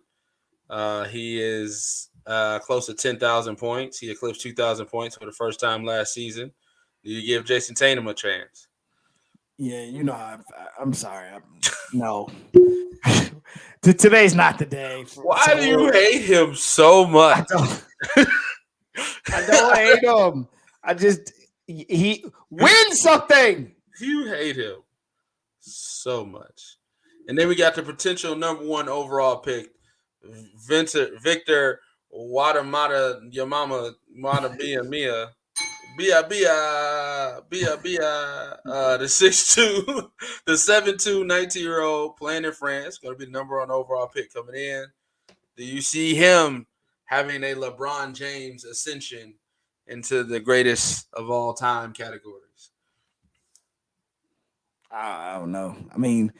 Speaker 1: He is close to 10,000 points. He eclipsed 2,000 points for the first time last season. Do you give Jason Tatum a chance?
Speaker 2: Yeah, I'm sorry. No. Today's not the day.
Speaker 1: Why do you hate him so much?
Speaker 2: I don't hate him. He wins something.
Speaker 1: You hate him so much. And then we got the potential number 1 overall pick Victor Wadamata Yamama Mata Bia Mia Bia Bia Bia Bia the 6'2", the 7'2", 19-year-old playing in France, going to be the number one overall pick coming in. Do you see him having a LeBron James ascension into the greatest of all time categories?
Speaker 2: I don't know. I mean,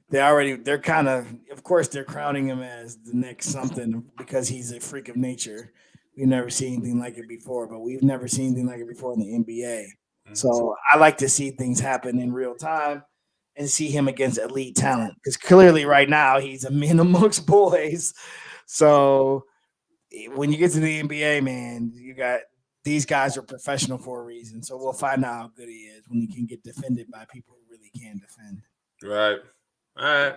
Speaker 2: they're kind of course, they're crowning him as the next something because he's a freak of nature. We've never seen anything like it before, but we've never seen anything like it before in the NBA. So I like to see things happen in real time and see him against elite talent because clearly right now he's a man amongst boys. So when you get to the NBA, man, you got these guys are professional for a reason. So we'll find out how good he is when he can get defended by people who really can defend.
Speaker 1: Right. All right.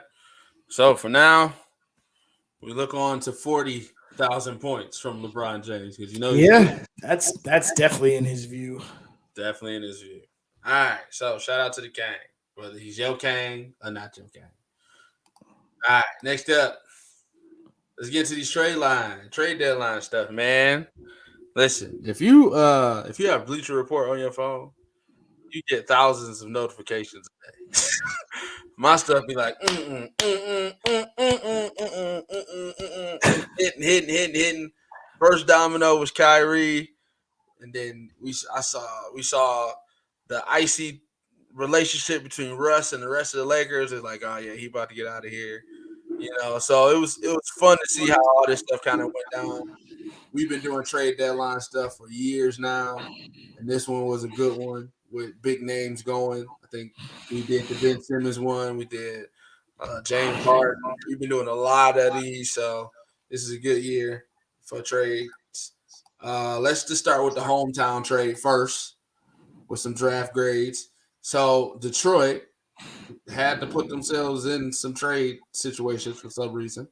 Speaker 1: So for now, we look on to 40,000 points from LeBron James because
Speaker 2: yeah, that's definitely in his view.
Speaker 1: Definitely in his view. All right. So shout out to the King, whether he's your King or not your King. All right. Next up, let's get to these trade deadline stuff, man. Listen, if you have Bleacher Report on your phone, you get thousands of notifications a day. My stuff be like hitting. First domino was Kyrie, and then we saw the icy relationship between Russ and the rest of the Lakers. It's like, oh yeah, he about to get out of here, So it was fun to see how all this stuff kind of went down. We've been doing trade deadline stuff for years now, and this one was a good one with big names going. I think we did the Ben Simmons one. We did James Harden. We've been doing a lot of these, so this is a good year for trades. Let's just start with the hometown trade first with some draft grades. So Detroit had to put themselves in some trade situations for some reason.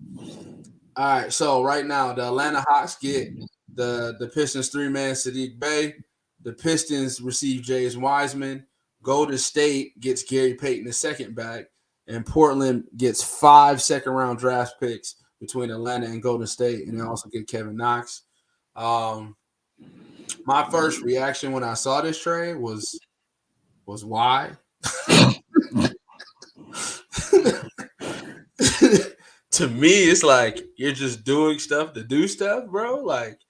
Speaker 1: All right, so right now the Atlanta Hawks get the Pistons 3-man Sadiq Bey. The Pistons receive James Wiseman. Golden State gets Gary Payton II back, and Portland gets 5 second-round draft picks between Atlanta and Golden State, and they also get Kevin Knox. My first reaction when I saw this trade was why? To me, it's like you're just doing stuff to do stuff, bro. Like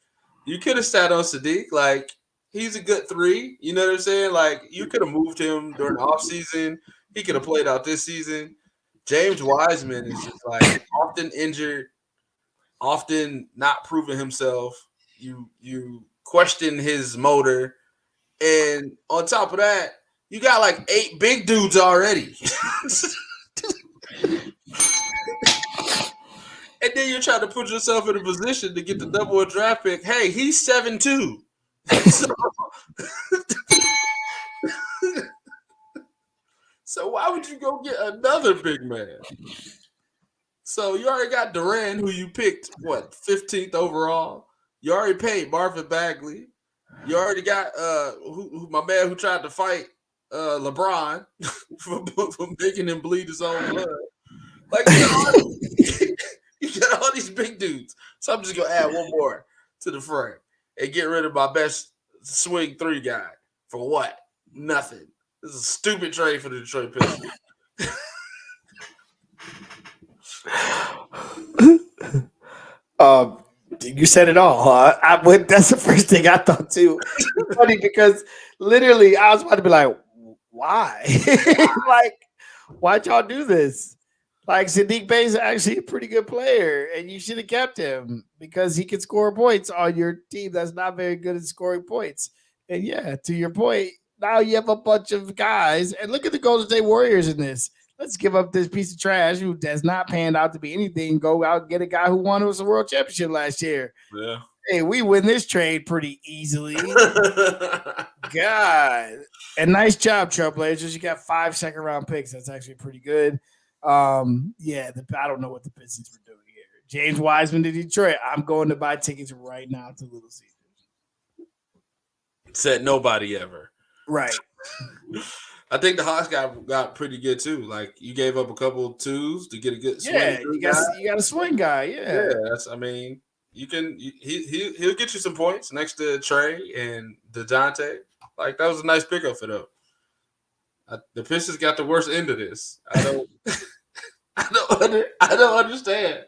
Speaker 1: you could have sat on Sadiq. Like he's a good 3. You know what I'm saying? Like you could have moved him during the offseason. He could have played out this season. James Wiseman is just like often injured, often not proving himself. You question his motor, and on top of that, you got like 8 big dudes already. And then you're trying to put yourself in a position to get the double a draft pick. Hey, he's 7'2". So why would you go get another big man? So you already got Durant, who you picked, 15th overall. You already paid Marvin Bagley. You already got who my man who tried to fight LeBron for making him bleed his own blood. Like you got all these big dudes. So I'm just gonna add one more to the frame and get rid of my best swing 3 guy for what? Nothing. This is a stupid trade for the Detroit Pistons.
Speaker 2: You said it all. That's the first thing I thought too. It's funny because literally I was about to be like, why? Like, why'd y'all do this? Like Sadiq Bey's actually a pretty good player, and you should have kept him because he can score points on your team that's not very good at scoring points. And yeah, to your point, now you have a bunch of guys, and look at the Golden State Warriors in this. Let's give up this piece of trash who does not pan out to be anything. Go out and get a guy who won us a world championship last year.
Speaker 1: Yeah.
Speaker 2: Hey, we win this trade pretty easily. God. And nice job, Trailblazers. You got 5 second-round picks. That's actually pretty good. I don't know what the Pistons were doing here. James Wiseman to Detroit. I'm going to buy tickets right now to Little Caesars.
Speaker 1: Said nobody ever.
Speaker 2: Right.
Speaker 1: I think the Hawks got pretty good too. Like you gave up a couple of twos to get a good swing
Speaker 2: Yeah,
Speaker 1: through guy.
Speaker 2: you got a swing guy.
Speaker 1: Yeah,
Speaker 2: Yeah.
Speaker 1: that's. I mean, he'll get you some points next to Trey and Dejounte. Like that was a nice pickup for them. The Pistons got the worst end of this. I don't. I don't understand.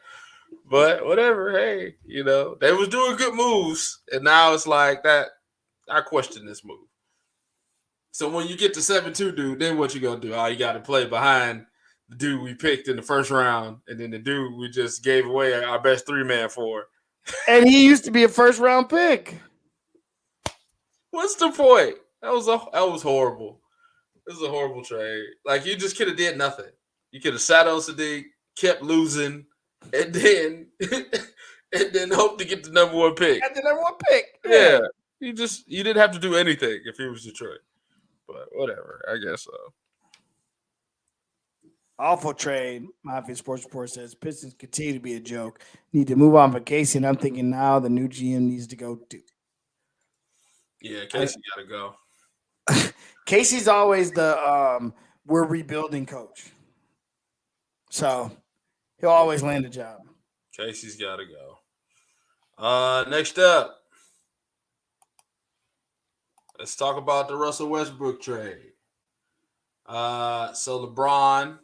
Speaker 1: But whatever. Hey, they was doing good moves, and now it's like that. I question this move. So when you get to 7-2, dude, then what you gonna do? Oh, you got to play behind the dude we picked in the first round, and then the dude we just gave away our best 3-man for.
Speaker 2: And he used to be a first round pick.
Speaker 1: What's the point? That was horrible. This is a horrible trade. Like you just could have did nothing. You could have sat on Sadiq, kept losing, and then hope to get the number one pick.
Speaker 2: Got the number one pick.
Speaker 1: Yeah. You didn't have to do anything if he was Detroit. But whatever, I guess so.
Speaker 2: Awful trade. Mafia Sports Report says Pistons continue to be a joke. Need to move on for Casey, and I'm thinking now the new GM needs to go too.
Speaker 1: Yeah, Casey got to go.
Speaker 2: Casey's always the we're rebuilding coach. So he'll always land a job.
Speaker 1: Casey's got to go. Next up, let's talk about the Russell Westbrook trade. So LeBron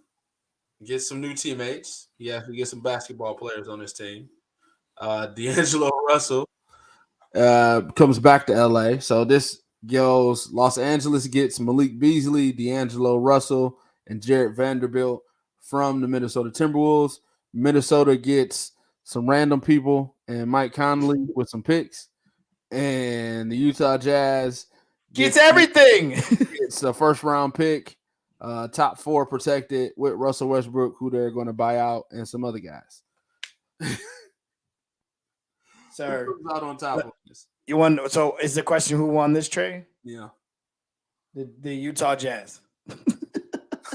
Speaker 1: gets some new teammates. He actually gets some basketball players on his team. D'Angelo Russell comes back to LA. So this goes Los Angeles gets Malik Beasley, D'Angelo Russell, and Jarrett Vanderbilt from the Minnesota Timberwolves. Minnesota gets some random people and Mike Conley with some picks. And the Utah Jazz
Speaker 2: gets everything.
Speaker 1: It's a first round pick, top 4 protected with Russell Westbrook, who they're going to buy out, and some other guys.
Speaker 2: Sir,
Speaker 1: who's out on top of this?
Speaker 2: You won. So is the question who won this trade?
Speaker 1: Yeah,
Speaker 2: the Utah Jazz.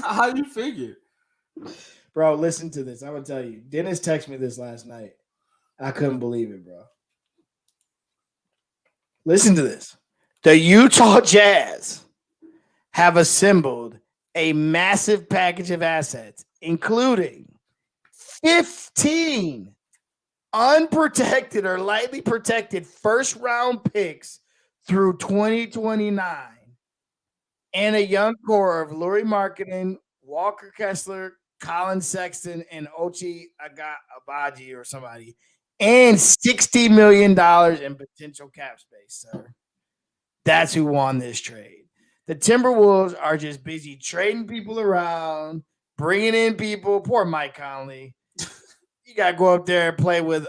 Speaker 1: How you figure?
Speaker 2: Bro, listen to this. I'm gonna tell you. Dennis texted me this last night. I couldn't believe it, bro. Listen to this. The Utah Jazz have assembled a massive package of assets, including 15 unprotected or lightly protected first-round picks through 2029 and a young core of Laurie Marketing, Walker Kessler, Colin Sexton, and Ochi Abaji or somebody, and $60 million in potential cap space, sir. That's who won this trade. The Timberwolves are just busy trading people around, bringing in people. Poor Mike Conley. You got to go up there and play with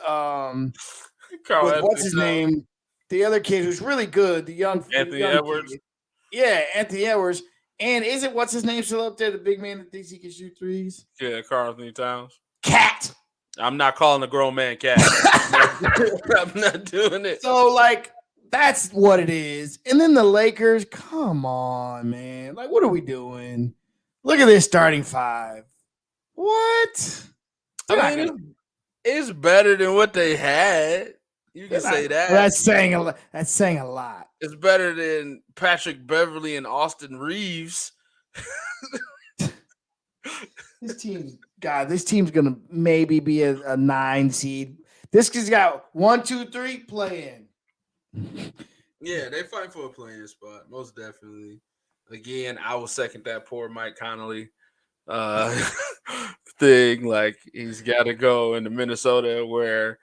Speaker 2: what's his name? The other kid who's really good, the young
Speaker 1: Anthony Edwards.
Speaker 2: Kid. Yeah, Anthony Edwards. And is it what's his name still up there? The big man that thinks he can shoot threes?
Speaker 1: Yeah, Karl-Anthony Towns.
Speaker 2: Cat.
Speaker 1: I'm not calling a grown man cat. I'm not doing it.
Speaker 2: So, like, that's what it is. And then the Lakers, come on, man. Like, what are we doing? Look at this starting 5. What?
Speaker 1: I mean, it's better than what they had. You can say that.
Speaker 2: That's saying a lot. That's saying a lot.
Speaker 1: It's better than Patrick Beverly and Austin Reeves.
Speaker 2: This team's gonna maybe be a 9 seed. This kid's got 1, 2, 3 playing.
Speaker 1: Yeah, they fight for a playing spot, most definitely. Again, I will second that poor Mike Conley thing. Like he's got to go into Minnesota where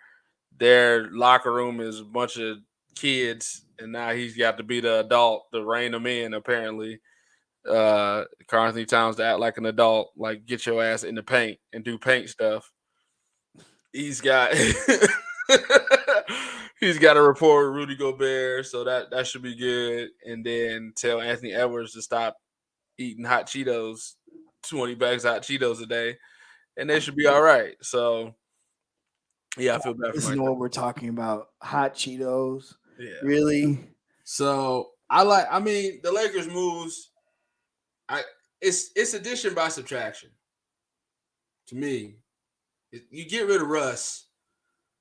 Speaker 1: their locker room is a bunch of kids, and now he's got to be the adult to rein them in. Apparently, Karl-Anthony Towns to act like an adult, like get your ass in the paint and do paint stuff. He's got he's got to report Rudy Gobert, so that should be good. And then tell Anthony Edwards to stop eating hot Cheetos, 20 bags of hot Cheetos a day, and they should be all right. So, yeah, I feel bad for
Speaker 2: this is what we're talking about. Hot Cheetos. Yeah. Really?
Speaker 1: So, the Lakers moves, it's addition by subtraction. To me, you get rid of Russ,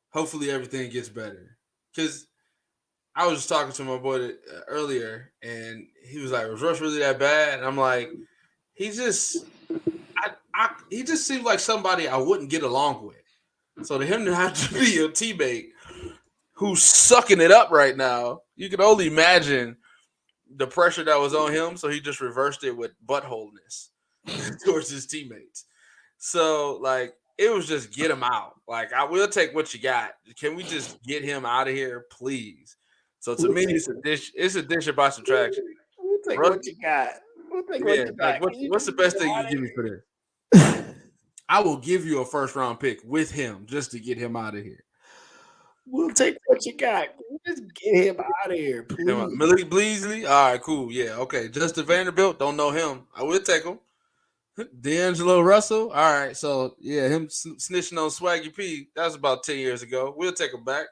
Speaker 1: hopefully everything gets better. Because I was just talking to my boy earlier, and he was like, "Was Russ really that bad?" And I'm like, "He just, he just seems like somebody I wouldn't get along with." So to him to have to be a teammate who's sucking it up right now, you can only imagine the pressure that was on him. So he just reversed it with buttholeness towards his teammates. So like it was just get him out. Like I will take what you got. Can we just get him out of here, please? So to me, it's a dish. It's addition by subtraction.
Speaker 2: We'll take
Speaker 1: Russ,
Speaker 2: what you got. We'll take what
Speaker 1: yeah,
Speaker 2: you
Speaker 1: like
Speaker 2: got.
Speaker 1: what's the best thing you can give me for this? I will give you a first round pick with him just to get him out of here.
Speaker 2: We'll take what you got. Just get him out of here, please.
Speaker 1: Malik Beasley. All right, cool. Yeah, okay. Justin Vanderbilt. Don't know him. I will take him. D'Angelo Russell. All right. So yeah, him snitching on Swaggy P. That was about 10 years ago. We'll take him back.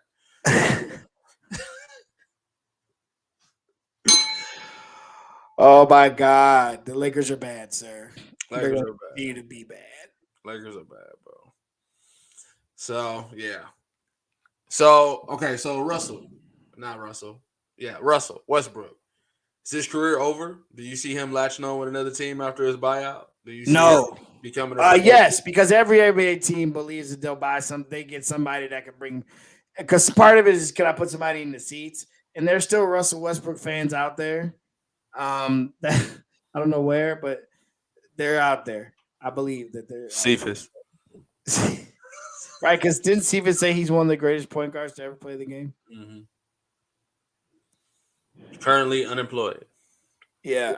Speaker 2: Oh my God, the Lakers are bad, sir.
Speaker 1: Lakers
Speaker 2: They're
Speaker 1: are bad.
Speaker 2: need to be bad.
Speaker 1: Lakers are bad, bro. So yeah. So okay. So Russell, not Russell. Yeah, Russell Westbrook. Is his career over? Do you see him latching on with another team after his buyout? Do you see
Speaker 2: No.
Speaker 1: him becoming a
Speaker 2: Yes, because every NBA team believes that they'll buy some. They get somebody that can bring. Because part of it is, can I put somebody in the seats? And there's still Russell Westbrook fans out there. That, I don't know where, but they're out there. I believe that they're
Speaker 1: Cephas?
Speaker 2: Right? Because didn't Cephas say he's one of the greatest point guards to ever play the game?
Speaker 1: Mm-hmm. Currently unemployed.
Speaker 2: Yeah,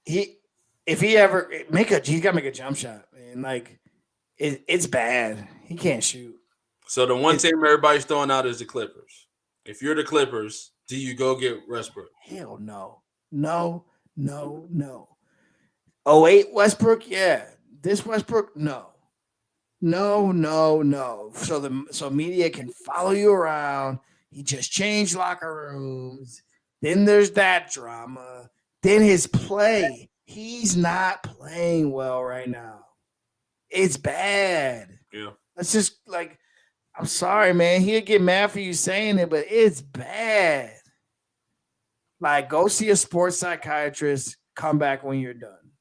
Speaker 2: if he ever he's got to make a jump shot, man. Like it's bad. He can't shoot.
Speaker 1: So the one team everybody's throwing out is the Clippers. If you're the Clippers, do you go get Westbrook?
Speaker 2: Hell no. No. 08 Westbrook, yeah. This Westbrook, no. No. So media can follow you around. He just changed locker rooms. Then there's that drama. Then his play. He's not playing well right now. It's bad.
Speaker 1: Yeah.
Speaker 2: That's just like, I'm sorry, man. He'll get mad for you saying it, but it's bad. Like, go see a sports psychiatrist. Come back when you're done.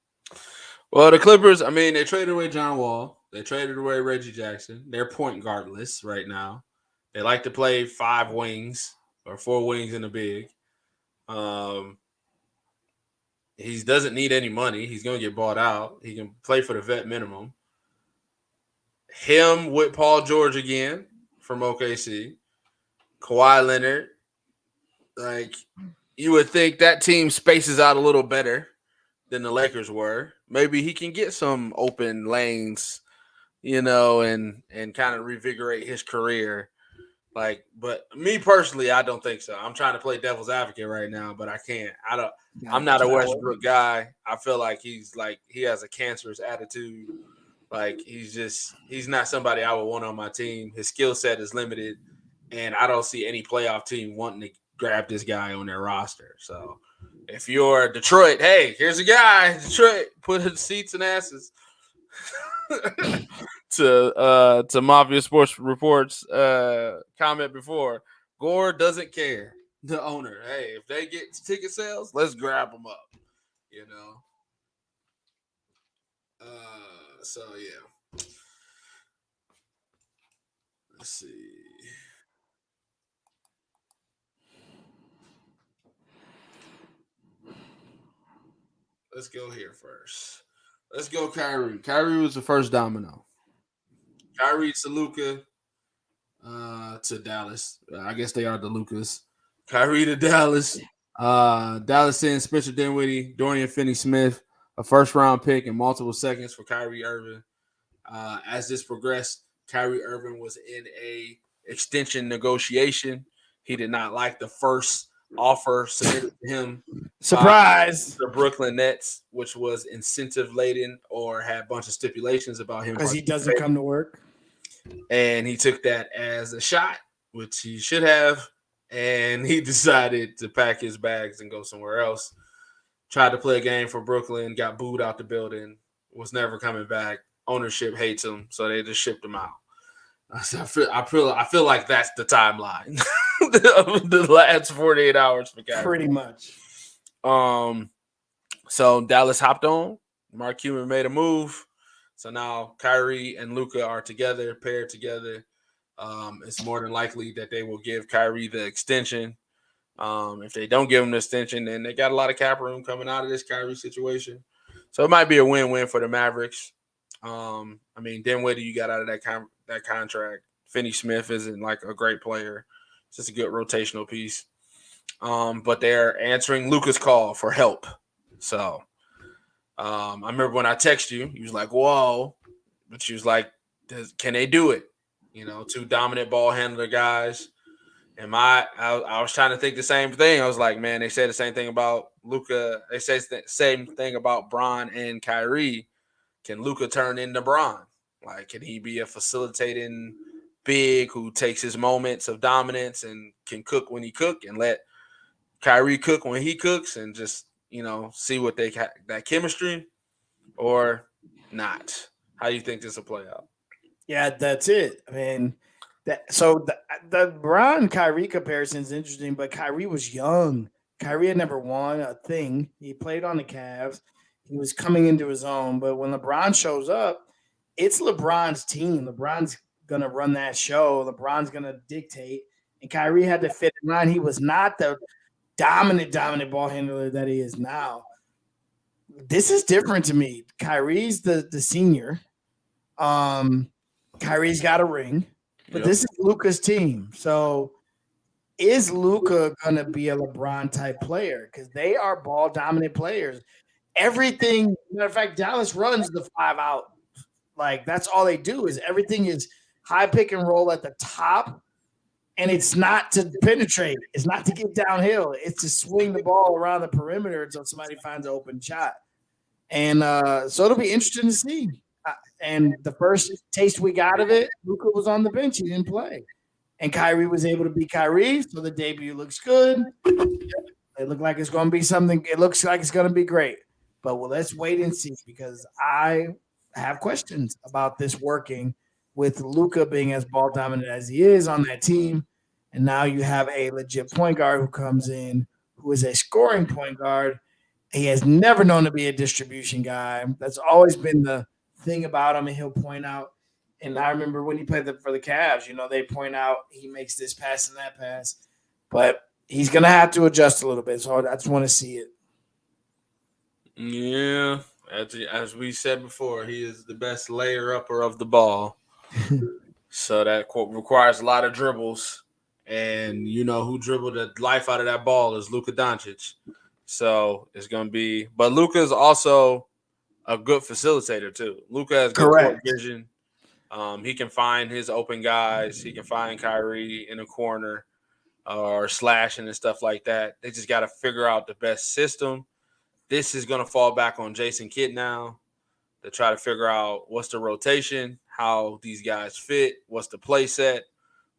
Speaker 1: Well, the Clippers, I mean, they traded away John Wall. They traded away Reggie Jackson. They're point guardless right now. They like to play 5 wings or 4 wings in the big. He doesn't need any money. He's going to get bought out. He can play for the vet minimum. Him with Paul George again from OKC. Kawhi Leonard. Like, you would think that team spaces out a little better than the Lakers were. Maybe he can get some open lanes, and kind of revigorate his career. Like, but me personally, I don't think so. I'm trying to play devil's advocate right now, but I can't. I'm not a Westbrook guy. I feel like he has a cancerous attitude. Like he's not somebody I would want on my team. His skill set is limited, and I don't see any playoff team wanting to grab this guy on their roster. So if you're Detroit, hey, here's a guy. Detroit, put his seats and asses. to Mafia Sports Reports comment before, Gore doesn't care. The owner, hey, if they get ticket sales, let's grab them up. So yeah. Let's see. Let's go here first. Let's go Kyrie. Kyrie was the first domino. Kyrie to Luka to Dallas. I guess they are the Lucas. Kyrie to Dallas. Dallas sends Spencer Dinwiddie, Dorian Finney-Smith, a first-round pick, and multiple seconds for Kyrie Irving. As this progressed, Kyrie Irving was in a extension negotiation. He did not like the first offer submitted to him.
Speaker 2: Surprise!
Speaker 1: The Brooklyn Nets, which was incentive laden or had a bunch of stipulations about him
Speaker 2: because he doesn't come to work.
Speaker 1: And he took that as a shot, which he should have. And he decided to pack his bags and go somewhere else. Tried to play a game for Brooklyn, got booed out the building, was never coming back. Ownership hates him, so they just shipped him out. I feel like that's the timeline. the last 48 hours for Kyrie.
Speaker 2: Pretty much.
Speaker 1: So Dallas hopped on. Mark Cuban made a move. So now Kyrie and Luka are together, paired together. It's more than likely that they will give Kyrie the extension. If they don't give him the extension, then they got a lot of cap room coming out of this Kyrie situation. So it might be a win-win for the Mavericks. I mean, Dinwiddie, you got out of that contract. Finney Smith isn't like a great player. It's just a good rotational piece. But they're answering Luka's call for help. So I remember when I texted you, he was like, whoa. But she was like, can they do it? You know, two dominant ball handler guys. And I was trying to think the same thing. I was like, man, they say the same thing about Luka. They say the same thing about Bron and Kyrie. Can Luka turn into Bron? Like, can he be a facilitating big who takes his moments of dominance and can cook when he cook and let Kyrie cook when he cooks and just, you know, see what they that chemistry or not? How do you think this will play out?
Speaker 2: Yeah, that's it. I mean, the Bron Kyrie comparison is interesting, but Kyrie was young. Kyrie had never won a thing. He played on the Cavs. He was coming into his own, but when LeBron shows up, it's LeBron's team. LeBron's gonna run that show. LeBron's gonna dictate, and Kyrie had to fit in line. He was not the dominant ball handler that he is now. This is different to me. Kyrie's the senior. Kyrie's got a ring, but this is Luka's team. So is Luka gonna be a LeBron type player? Because they are ball dominant players. Everything, matter of fact, Dallas runs the 5-out. Like that's all they do is everything is high pick and roll at the top. And it's not to penetrate. It's not to get downhill. It's to swing the ball around the perimeter until somebody finds an open shot. And so it'll be interesting to see. And the first taste we got of it, Luka was on the bench. He didn't play. And Kyrie was able to be Kyrie. So the debut looks good. It looks like it's going to be something. It looks like it's going to be great. But well, let's wait and see because I have questions about this working with Luka being as ball dominant as he is on that team. And now you have a legit point guard who comes in who is a scoring point guard. He has never known to be a distribution guy. That's always been the thing about him, and he'll point out. And I remember when he played for the Cavs, you know, they point out he makes this pass and that pass. But he's going to have to adjust a little bit. So I just want to see it.
Speaker 1: Yeah. As we said before, he is the best layer upper of the ball. So that requires a lot of dribbles. And you know who dribbled the life out of that ball is Luka Doncic. So it's going to be – but Luka is also a good facilitator too. Luka has good court vision. He can find his open guys. He can find Kyrie in a corner or slashing and stuff like that. They just got to figure out the best system. This is going to fall back on Jason Kidd now to try to figure out what's the rotation, how these guys fit, what's the play set,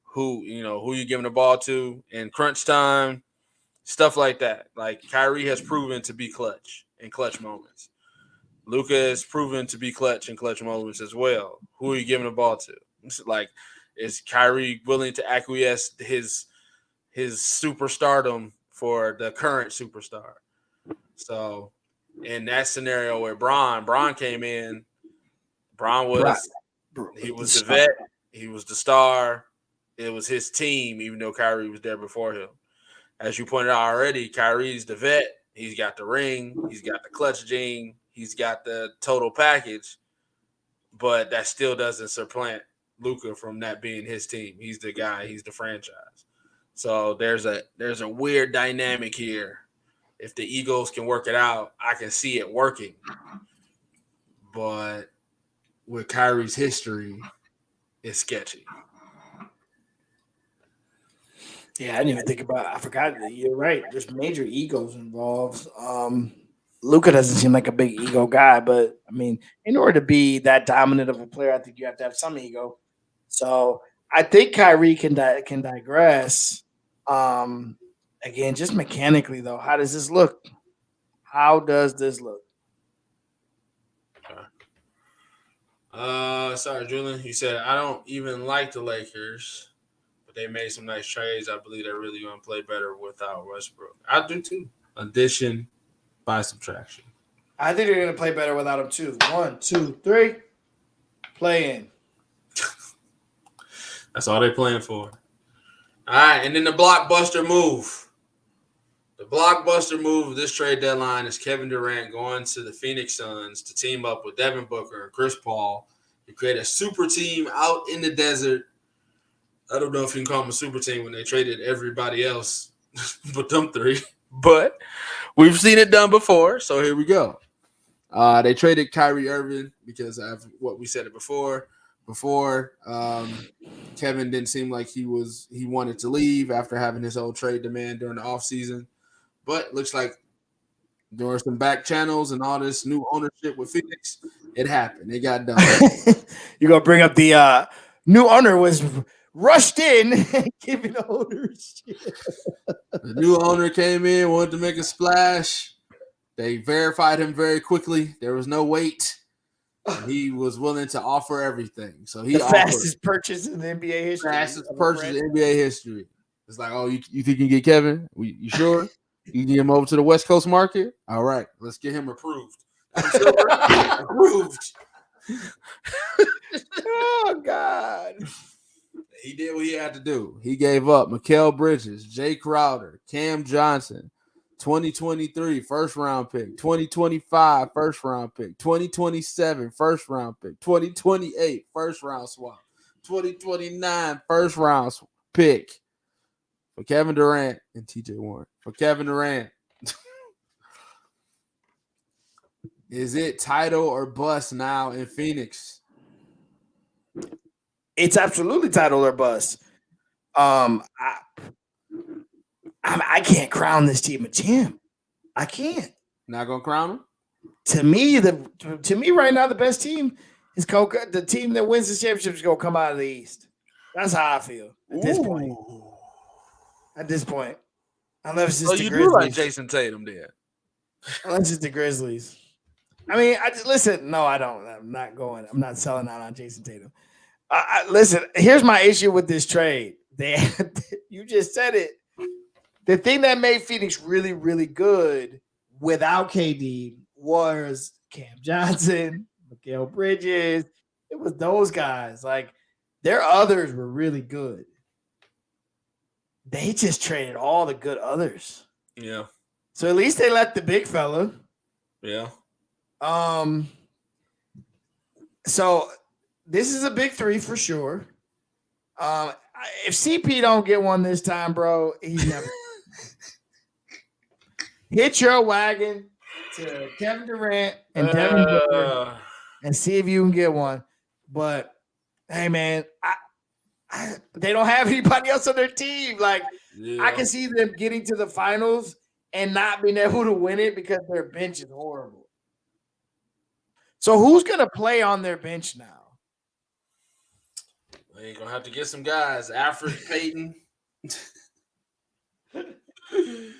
Speaker 1: who you giving the ball to in crunch time, stuff like that. Like Kyrie has proven to be clutch in clutch moments. Luka has proven to be clutch in clutch moments as well. Who are you giving the ball to? Like, is Kyrie willing to acquiesce his superstardom for the current superstar? So, in that scenario where Bron came in, Bron was the vet, he was the star. It was his team, even though Kyrie was there before him. As you pointed out already, Kyrie's the vet. He's got the ring. He's got the clutch gene. He's got the total package. But that still doesn't supplant Luka from that being his team. He's the guy. He's the franchise. So there's a weird dynamic here. If the Eagles can work it out, I can see it working. But with Kyrie's history, it's sketchy.
Speaker 2: Yeah, I didn't even think about it. I forgot that. You're right. There's major egos involved. Luka doesn't seem like a big ego guy, but I mean, in order to be that dominant of a player, I think you have to have some ego. So I think Kyrie can digress. Again, just mechanically though, how does this look? How does this look?
Speaker 1: Sorry, Julian. You said I don't even like the Lakers. but they made some nice trades. I believe they're really going to play better without Westbrook. I do too. Addition by subtraction.
Speaker 2: I think they're going to play better without him too. 1, 2, 3. Play in.
Speaker 1: That's all they're playing for. All right, and then the blockbuster move. The blockbuster move of this trade deadline is Kevin Durant going to the Phoenix Suns to team up with Devin Booker and Chris Paul to create a super team out in the desert. I don't know if you can call them a super team when they traded everybody else but them three. But we've seen it done before, so here we go. They traded Kyrie Irving because of what we said it before. Kevin didn't seem like he wanted to leave after having his old trade demand during the offseason. But looks like there were some back channels and all this new ownership with Phoenix. It happened. It got done.
Speaker 2: You're going to bring up the new owner was rushed in and giving ownership.
Speaker 1: The new owner came in, wanted to make a splash. They verified him very quickly. There was no wait. He was willing to offer everything. So he offered
Speaker 2: fastest purchase in the NBA history.
Speaker 1: Fastest purchase in NBA history. It's like, oh, you think you can get Kevin? You sure? You can get him over to the West Coast market? All right, let's get him approved. Approved.
Speaker 2: Oh, God.
Speaker 1: He did what he had to do. He gave up Mikal Bridges, Jay Crowder, Cam Johnson, 2023 first-round pick, 2025 first-round pick, 2027 first-round pick, 2028 first-round swap, 2029 first-round pick for Kevin Durant and TJ Warren. For Kevin Durant, is it title or bust now in Phoenix?
Speaker 2: It's absolutely title or bust. I can't crown this team a champ. I can't.
Speaker 1: Not gonna crown him?
Speaker 2: To me, right now, the best team is Coca. The team that wins the championship is gonna come out of the East. That's how I feel at this point. At this point, unless it's the
Speaker 1: you
Speaker 2: Grizzlies.
Speaker 1: do like Jason Tatum, then?
Speaker 2: Unless it's the Grizzlies. I mean, listen. No, I don't. I'm not going. I'm not selling out on Jason Tatum. Listen. Here's my issue with this trade. You just said it. The thing that made Phoenix really, really good without KD was Cam Johnson, Mikal Bridges. It was those guys. Like, their others were really good. They just traded all the good others.
Speaker 1: Yeah.
Speaker 2: So at least they let the big fella.
Speaker 1: Yeah.
Speaker 2: So this is a big three for sure. If CP don't get one this time, bro, he's never. Hit your wagon to Kevin Durant and Devin Booker and see if you can get one. But hey, man, they don't have anybody else on their team. Like, I can see them getting to the finals and not being able to win it because their bench is horrible. So who's gonna play on their bench now?
Speaker 1: They're gonna have to get some guys. Alfred Payton.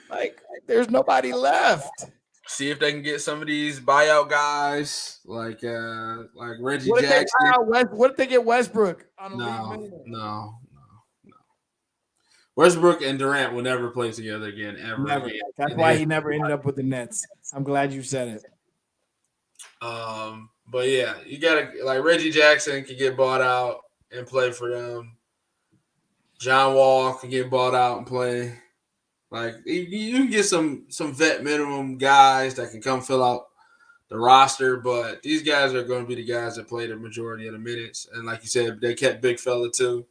Speaker 2: Like, there's nobody left.
Speaker 1: See if they can get some of these buyout guys like Reggie
Speaker 2: What
Speaker 1: Jackson.
Speaker 2: What if they get Westbrook on a league minimum?
Speaker 1: No. Westbrook and Durant will never play together again, ever.
Speaker 2: Never.
Speaker 1: Again.
Speaker 2: That's why he never ended up with the Nets. I'm glad you said it.
Speaker 1: But yeah, you gotta like Reggie Jackson can get bought out and play for them. John Wall can get bought out and play. Like, you can get some vet minimum guys that can come fill out the roster, but these guys are going to be the guys that play the majority of the minutes. And like you said, they kept big fella too.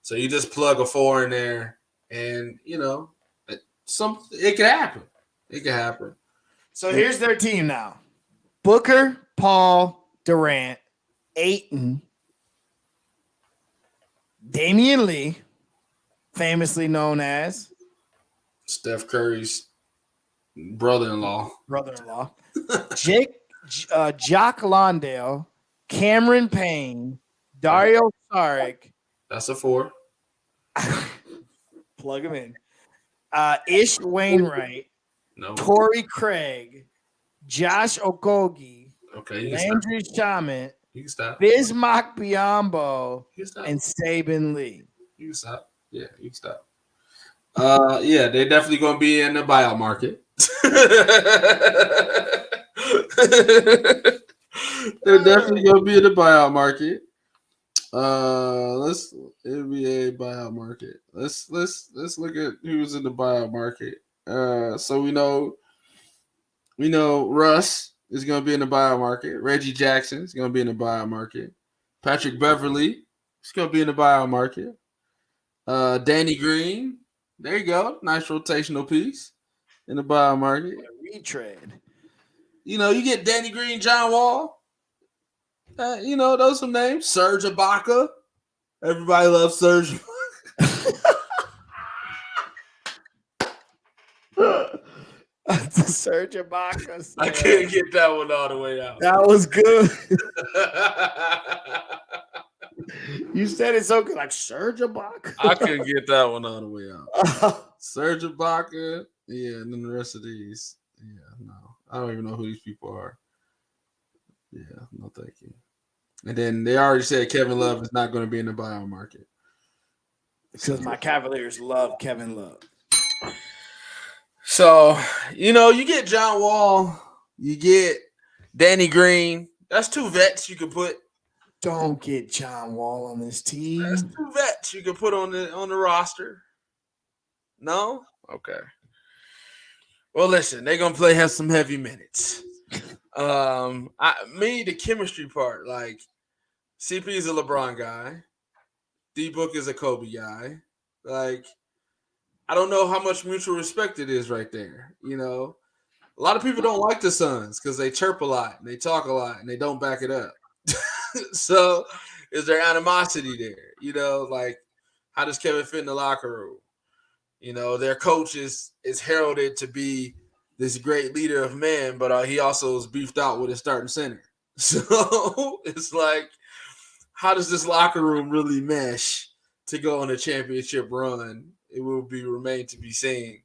Speaker 1: So you just plug a 4 in there, and it can happen. It can happen.
Speaker 2: So here's their team now: Booker, Paul, Durant, Ayton, Damian Lee, famously known as
Speaker 1: Steph Curry's brother-in-law.
Speaker 2: Jock Londale, Cameron Payne, Dario Saric.
Speaker 1: That's a 4.
Speaker 2: Plug him in. Ish Wainwright.
Speaker 1: No.
Speaker 2: Torrey Craig. Josh Okogie.
Speaker 1: Okay.
Speaker 2: Landry Shaman.
Speaker 1: You can stop.
Speaker 2: Bismack Biyombo.
Speaker 1: You can stop.
Speaker 2: And Saban Lee.
Speaker 1: You can stop. Yeah, you can stop. Yeah, they're definitely going to be in the buyout market. They're definitely going to be in the buyout market. Let's NBA buyout market. Let's look at who's in the buyout market. So we know Russ is going to be in the buyout market. Reggie Jackson is going to be in the buyout market. Patrick Beverly is going to be in the buyout market. Danny Green, there you go, nice rotational piece in the buyout market.
Speaker 2: Retread.
Speaker 1: You get Danny Green, John Wall. Those some names. Serge Ibaka. Everybody loves Serge.
Speaker 2: Serge Ibaka.
Speaker 1: I couldn't get that one all the way out.
Speaker 2: That was good. You said it so good, like Serge Ibaka.
Speaker 1: I couldn't get that one all the way out. Serge Ibaka. Yeah, and then the rest of these. Yeah, no. I don't even know who these people are. Yeah, no thank you. And then they already said Kevin Love is not going to be in the buyout market.
Speaker 2: Because my Cavaliers love Kevin Love.
Speaker 1: So, you get John Wall, you get Danny Green. That's two vets you could put.
Speaker 2: Don't get John Wall on this team.
Speaker 1: That's two vets you could put on the roster. No? Okay. Well, listen, they're gonna have some heavy minutes. The chemistry part, like CP is a LeBron guy, D Book is a Kobe guy. Like, I don't know how much mutual respect it is right there. A lot of people don't like the Suns because they chirp a lot and they talk a lot and they don't back it up. So, is there animosity there? Like, how does Kevin fit in the locker room? Their coach is heralded to be this great leader of men, but he also is beefed out with his starting center. So it's like, how does this locker room really mesh to go on a championship run? It will remain to be seen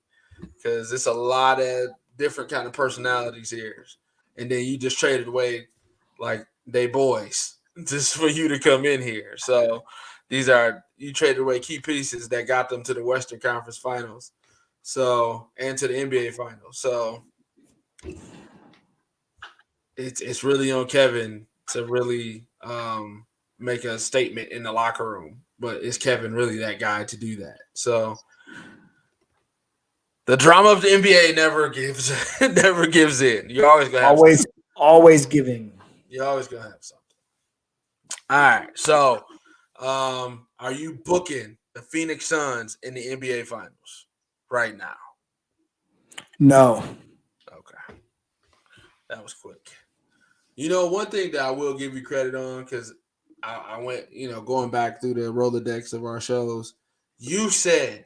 Speaker 1: because it's a lot of different kind of personalities here. And then you just traded away like they boys just for you to come in here. So you traded away key pieces that got them to the Western Conference Finals. So, and to the NBA Finals. So it's really on Kevin to really make a statement in the locker room. But is Kevin really that guy to do that? So the drama of the NBA never gives in. You always gonna have
Speaker 2: always giving.
Speaker 1: You're always gonna have something. All right. So are you booking the Phoenix Suns in the NBA Finals right now?
Speaker 2: No.
Speaker 1: Okay. That was quick. One thing that I will give you credit on, because I went, going back through the Rolodex of our shows, you said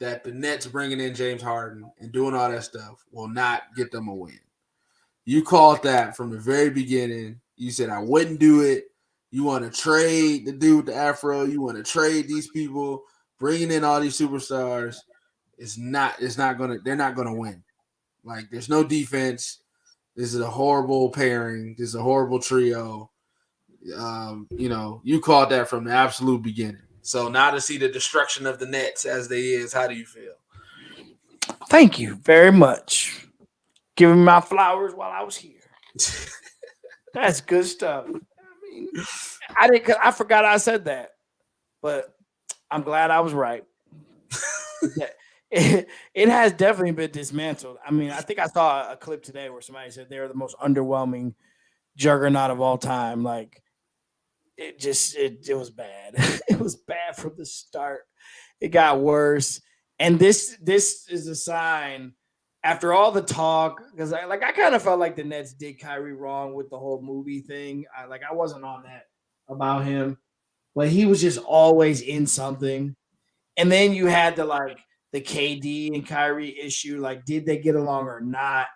Speaker 1: that the Nets bringing in James Harden and doing all that stuff will not get them a win. You called that from the very beginning. You said, I wouldn't do it. You want to trade the dude with the afro. You want to trade these people, bringing in all these superstars. They're not going to win. Like, there's no defense. This is a horrible pairing. This is a horrible trio. You called that from the absolute beginning. So now to see the destruction of the Nets as they is, how do you feel?
Speaker 2: Thank you very much. Giving me my flowers while I was here. That's good stuff. I forgot I said that, but I'm glad I was right. It has definitely been dismantled. I think I saw a clip today where somebody said they were the most underwhelming juggernaut of all time. Like, it was bad. It was bad from the start. It got worse. And this is a sign after all the talk, because I kind of felt like the Nets did Kyrie wrong with the whole movie thing. I wasn't on that about him, but he was just always in something. And then you had the KD and Kyrie issue. Like, did they get along or not?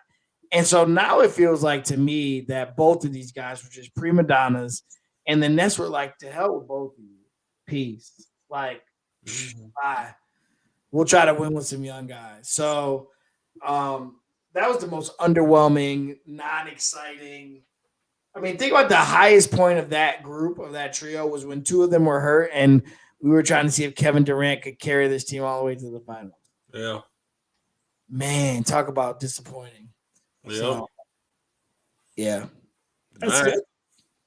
Speaker 2: And so now it feels like to me that both of these guys were just prima donnas, and the Nets were like, to hell with both of you. Peace. Like, bye. We'll try to win with some young guys. So that was the most underwhelming, non-exciting. Think about the highest point of that group, of that trio, was when two of them were hurt. And We were trying to see if Kevin Durant could carry this team all the way to the finals.
Speaker 1: Yeah.
Speaker 2: Man, talk about disappointing.
Speaker 1: Yep.
Speaker 2: So, yeah. That's
Speaker 1: All right.
Speaker 2: good.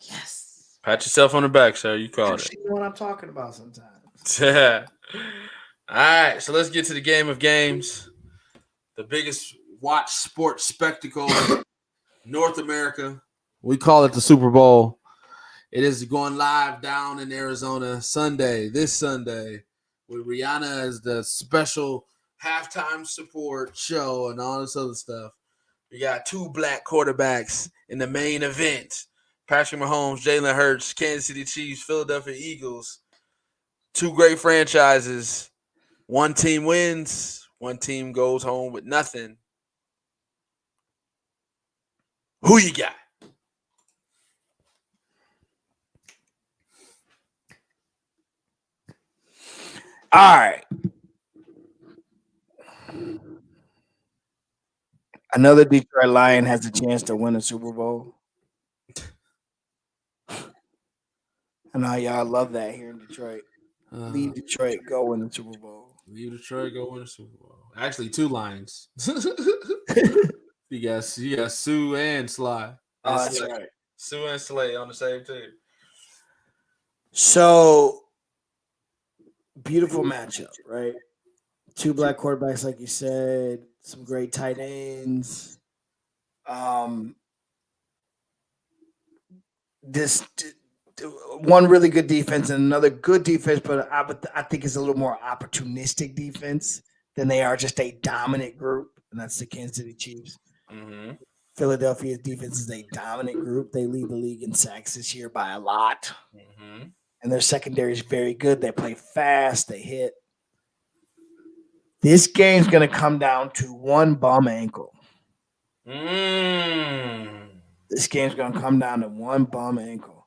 Speaker 2: Yes.
Speaker 1: Pat yourself on the back, sir. You called
Speaker 2: Actually, you know what I'm talking about sometimes.
Speaker 1: it. All right. So let's get to the game of games. The biggest watch sports spectacle in North America. We call it the Super Bowl. It is going live down in Arizona this Sunday, with Rihanna as the special halftime support show and all this other stuff. We got two black quarterbacks in the main event. Patrick Mahomes, Jalen Hurts, Kansas City Chiefs, Philadelphia Eagles. Two great franchises. One team wins, one team goes home with nothing. Who you got?
Speaker 2: All right. Another Detroit Lion has a chance to win a Super Bowl. I know y'all love that here in Detroit. Leave Detroit, go win the Super Bowl.
Speaker 1: Leave Detroit, go win the Super Bowl. Actually, two Lions. you got Sue and Sly.
Speaker 2: Oh, that's right.
Speaker 1: Sue and Slay on the same team.
Speaker 2: So beautiful matchup, right? Two black quarterbacks, like you said, some great tight ends. This one really good defense and another good defense, but I think it's a little more opportunistic defense than they are just a dominant group, and that's the Kansas City Chiefs.
Speaker 1: Mm-hmm.
Speaker 2: Philadelphia's defense is a dominant group. They lead the league in sacks this year by a lot.
Speaker 1: Mm-hmm.
Speaker 2: And their secondary is very good. They play fast. They hit. This game's going to come down to one bum ankle. This game's going to come down to one bum ankle.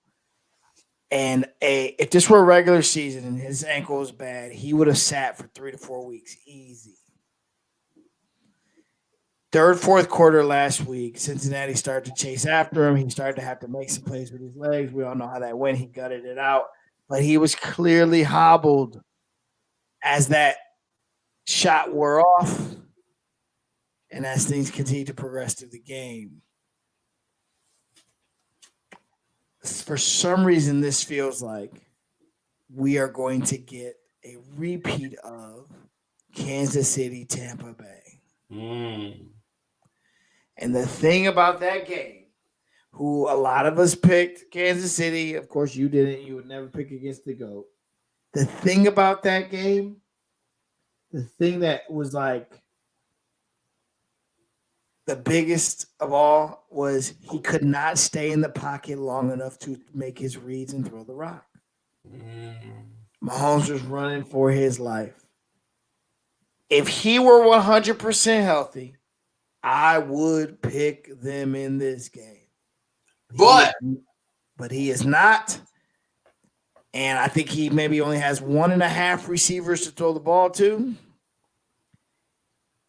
Speaker 2: And if this were a regular season and his ankle was bad, he would have sat for 3 to 4 weeks easy. Third, fourth quarter last week, Cincinnati started to chase after him. He started to have to make some plays with his legs. We all know how that went. He gutted it out. But he was clearly hobbled as that shot wore off and as things continued to progress through the game. For some reason, this feels like we are going to get a repeat of Kansas City, Tampa Bay. And the thing about that game, who a lot of us picked Kansas City, of course you didn't, you would never pick against the GOAT. The thing about that game, the thing that was like the biggest of all was he could not stay in the pocket long enough to make his reads and throw the rock. Mahomes was running for his life. If he were 100% healthy, I would pick them in this game. But he is not. And I think he maybe only has 1.5 receivers to throw the ball to.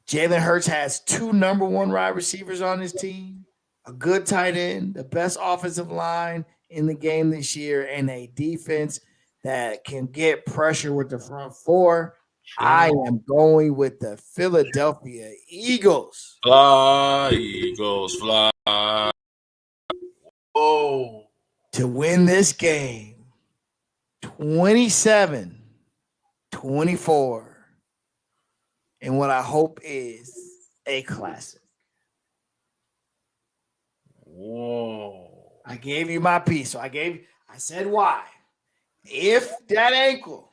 Speaker 2: Jalen Hurts has 2 number 1 wide receivers on his team, a good tight end, the best offensive line in the game this year, and a defense that can get pressure with the front four. I am going with the Philadelphia Eagles.
Speaker 1: Fly, Eagles, fly. Oh.
Speaker 2: To win this game, 27-24. And what I hope is a classic.
Speaker 1: Whoa.
Speaker 2: I gave you my piece. So I said why. If that ankle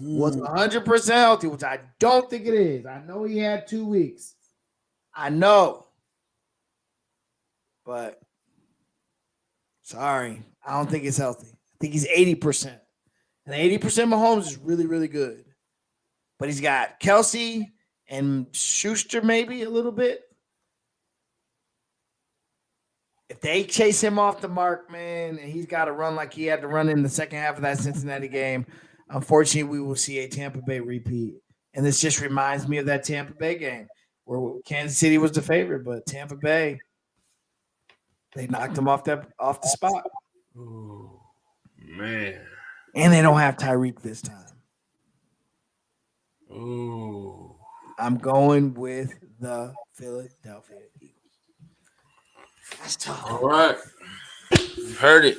Speaker 2: was 100% healthy, which I don't think it is. I know he had 2 weeks. I know. But sorry, I don't think it's healthy. I think he's 80%. And 80% Mahomes is really, really good. But he's got Kelsey and Schuster maybe a little bit. If they chase him off the mark, man, and he's got to run like he had to run in the second half of that Cincinnati game, unfortunately, we will see a Tampa Bay repeat. And this just reminds me of that Tampa Bay game where Kansas City was the favorite, but Tampa Bay, they knocked him off the spot.
Speaker 1: Oh, man.
Speaker 2: And they don't have Tyreek this time.
Speaker 1: Ooh.
Speaker 2: I'm going with the Philadelphia Eagles. That's
Speaker 1: All
Speaker 2: tough.
Speaker 1: right. You've heard it.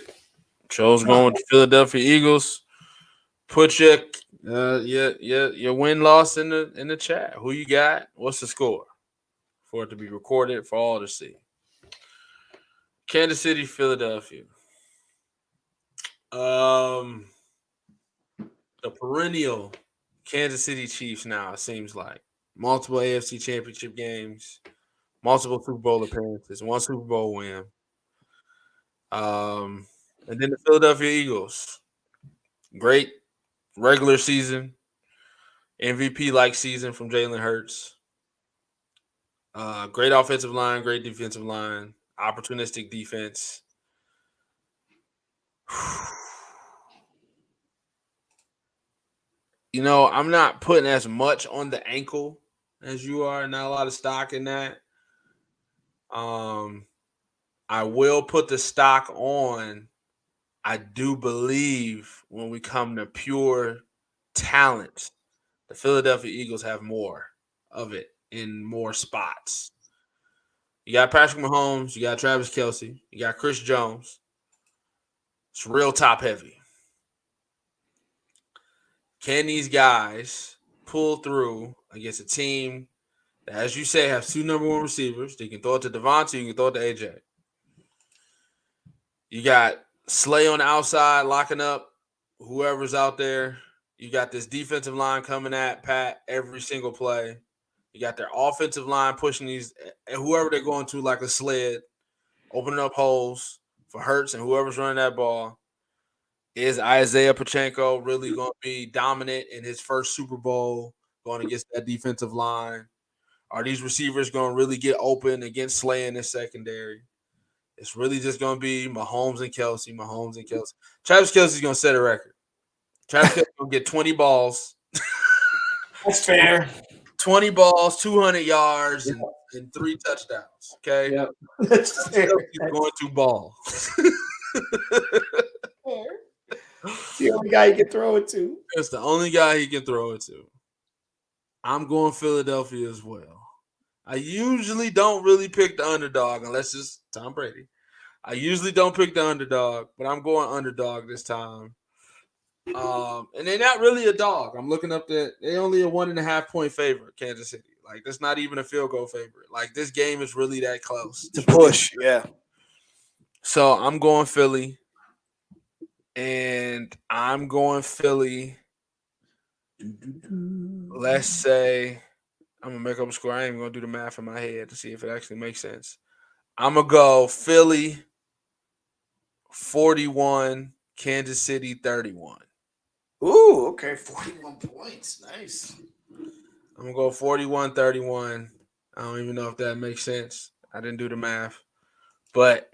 Speaker 1: Joe's going with the Philadelphia Eagles. Put your win loss in the chat. Who you got? What's the score for it to be recorded for all to see? Kansas City, Philadelphia. The perennial Kansas City Chiefs now, it seems like. Multiple AFC championship games, multiple Super Bowl appearances, one Super Bowl win. And then the Philadelphia Eagles. Great regular season, MVP like season from Jalen Hurts. Great offensive line, great defensive line, opportunistic defense. I'm not putting as much on the ankle as you are. Not a lot of stock in that. I will put the stock on. I do believe when we come to pure talent, the Philadelphia Eagles have more of it in more spots. You got Patrick Mahomes, you got Travis Kelce, you got Chris Jones. It's real top heavy. Can these guys pull through against a team that, as you say, has two number one receivers? They can throw it to Devontae, you can throw it to AJ. You got Slay on the outside locking up whoever's out there. You got this defensive line coming at Pat every single play. You got their offensive line pushing these whoever they're going to like a sled, opening up holes for Hurts and whoever's running that ball. Is Isaiah Pacheco really going to be dominant in his first Super Bowl going against that defensive line? Are these receivers going to really get open against Slay in the secondary? It's really just going to be Mahomes and Kelce. Travis Kelce's going to set a record. Travis Kelce's going to get 20 balls.
Speaker 2: That's fair.
Speaker 1: 20 balls, 200 yards, and 3 touchdowns. Okay?
Speaker 2: Yep. That's fair.
Speaker 1: He's going to ball.
Speaker 2: It's the only guy you can throw it to.
Speaker 1: It's the only guy he can throw it to. I'm going Philadelphia as well. I usually don't really pick the underdog unless it's Tom Brady. I usually don't pick the underdog, but I'm going underdog this time. And they're not really a dog. I'm looking up that they only a 1.5 point favorite, Kansas City. Like, that's not even a field goal favorite. Like, this game is really that close.
Speaker 2: To push, yeah.
Speaker 1: So I'm going Philly. And I'm going Philly. Let's say I'm going to make up a score. I ain't even going to do the math in my head to see if it actually makes sense. I'm going to go Philly 41, Kansas City 31.
Speaker 2: Ooh, okay. 41 points. Nice.
Speaker 1: I'm going to go 41-31. I don't even know if that makes sense. I didn't do the math. But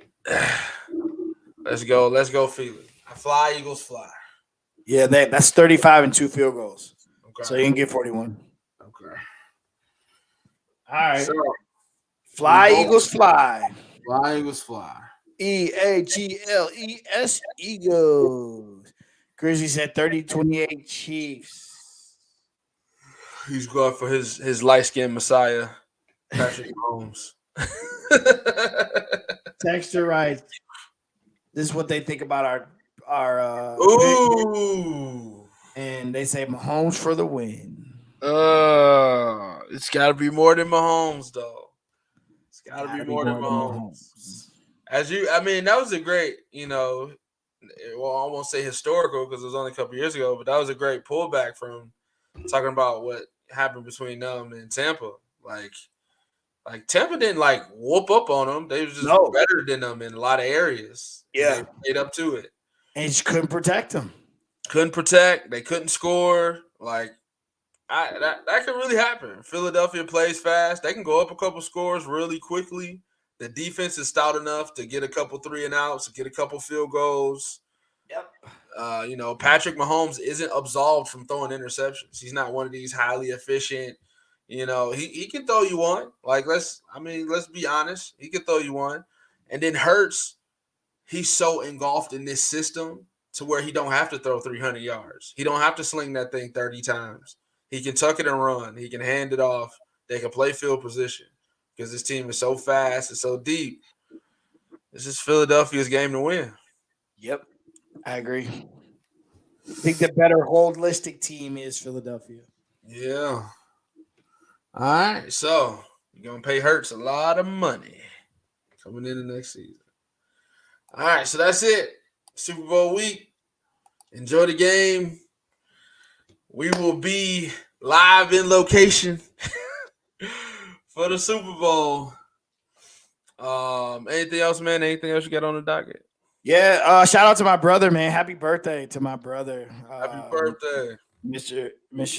Speaker 1: let's go. Let's go Philly. I fly, Eagles fly.
Speaker 2: Yeah, that's 35 and 2 field goals.
Speaker 1: Okay.
Speaker 2: So you can get 41.
Speaker 1: Okay.
Speaker 2: All right.
Speaker 1: So,
Speaker 2: fly, Eagles, fly.
Speaker 1: Fly, Eagles, fly.
Speaker 2: EAGLES, Eagles. Grizzly said 30-28 Chiefs.
Speaker 1: He's going for his light-skinned Messiah, Patrick Mahomes.
Speaker 2: Texture right. This is what they think about our
Speaker 1: Ooh.
Speaker 2: And they say Mahomes for the win.
Speaker 1: It's got to be more than Mahomes, though. It's got to be more than Mahomes. That was a great, well, I won't say historical because it was only a couple years ago, but that was a great pullback from talking about what happened between them and Tampa. Like Tampa didn't whoop up on them. They were just better than them in a lot of areas.
Speaker 2: Yeah.
Speaker 1: They made up to it.
Speaker 2: And you just couldn't protect them.
Speaker 1: Couldn't protect. They couldn't score. That could really happen. Philadelphia plays fast. They can go up a couple scores really quickly. The defense is stout enough to get a couple 3-and-outs, get a couple field goals.
Speaker 2: Yep.
Speaker 1: Patrick Mahomes isn't absolved from throwing interceptions. He's not one of these highly efficient. He can throw you one. Let's be honest. He can throw you one. And then Hurts, he's so engulfed in this system to where he don't have to throw 300 yards. He don't have to sling that thing 30 times. He can tuck it and run. He can hand it off. They can play field position because this team is so fast and so deep. This is Philadelphia's game to win.
Speaker 2: Yep, I agree. I think the better holistic team is Philadelphia.
Speaker 1: Yeah. All right, so you're going to pay Hurts a lot of money coming in the next season. All right, so that's it. Super Bowl week. Enjoy the game. We will be live in location for the Super Bowl. Anything else, man? Anything else you got on the docket?
Speaker 2: Yeah, shout out to my brother, man. Happy birthday to my brother.
Speaker 1: Happy birthday.
Speaker 2: Mr.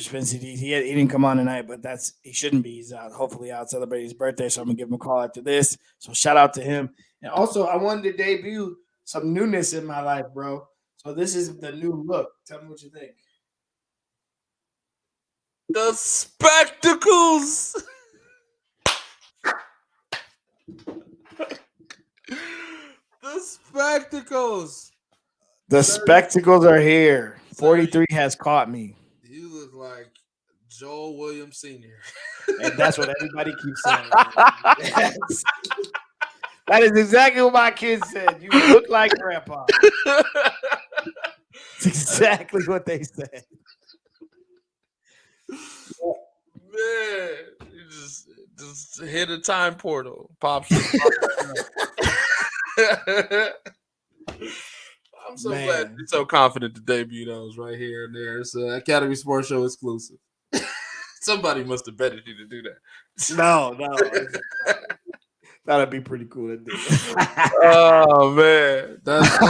Speaker 2: Spencer D. He didn't come on tonight, but he shouldn't be. He's out, hopefully out celebrating his birthday. So I'm gonna give him a call after this. So shout out to him. And also, I wanted to debut some newness in my life, bro. So this is the new look. Tell me what you think.
Speaker 1: The spectacles. The spectacles.
Speaker 2: The spectacles are here. 43 has caught me.
Speaker 1: You look like Joel Williams Sr.
Speaker 2: And that's what everybody keeps saying. That is exactly what my kids said. You look like Grandpa. It's exactly what they said.
Speaker 1: Man, you just hit a time portal. Pops. I'm so glad you're so confident to debut those right here and there. It's an Academy Sports Show exclusive. Somebody must have betted you to do that.
Speaker 2: No. That'd be pretty cool to do.
Speaker 1: Oh, man. That's cool.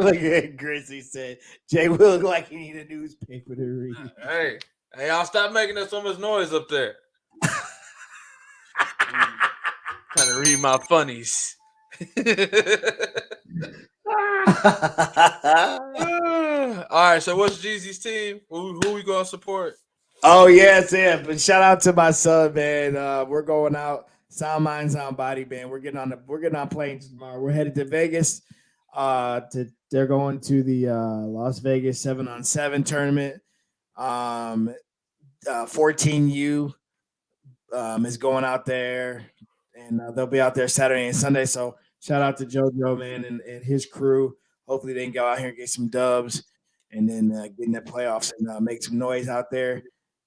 Speaker 2: Look at Grizzly said, Jay will look like he need a newspaper to read.
Speaker 1: Hey, y'all stop making so much noise up there. Trying to read my funnies. All right, so what's Jeezy's team? Who we gonna support?
Speaker 2: Oh yes, yeah. But shout out to my son, man. We're going out. Sound Mind, Sound Body, man. We're getting on planes tomorrow. We're headed to Vegas. They're going to the Las Vegas 7-on-7 tournament. 14U is going out there, and they'll be out there Saturday and Sunday. So shout out to JoJo, man, and his crew. Hopefully they can go out here and get some dubs, and then get in the playoffs and make some noise out there.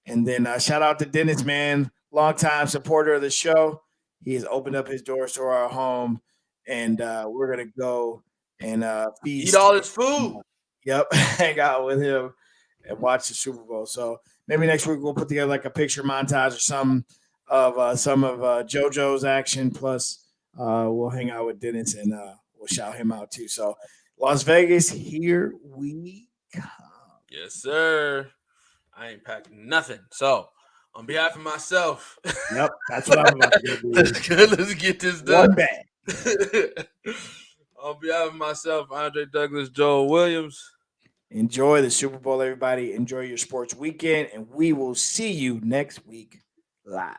Speaker 2: And then shout out to Dennis, man, longtime supporter of the show. He has opened up his doors to our home, and we're gonna go and feast.
Speaker 1: Eat all his food.
Speaker 2: Yep, hang out with him and watch the Super Bowl. So maybe next week we'll put together like a picture montage or some of JoJo's action. Plus, we'll hang out with Dennis and we'll shout him out too. So Las Vegas, here we come.
Speaker 1: Yes, sir. I ain't packing nothing. So on behalf of myself,
Speaker 2: yep, that's what I'm about to do.
Speaker 1: Let's get this done.
Speaker 2: One bag.
Speaker 1: On behalf of myself, Andre Douglas, Joel Williams.
Speaker 2: Enjoy the Super Bowl, everybody. Enjoy your sports weekend, and we will see you next week live.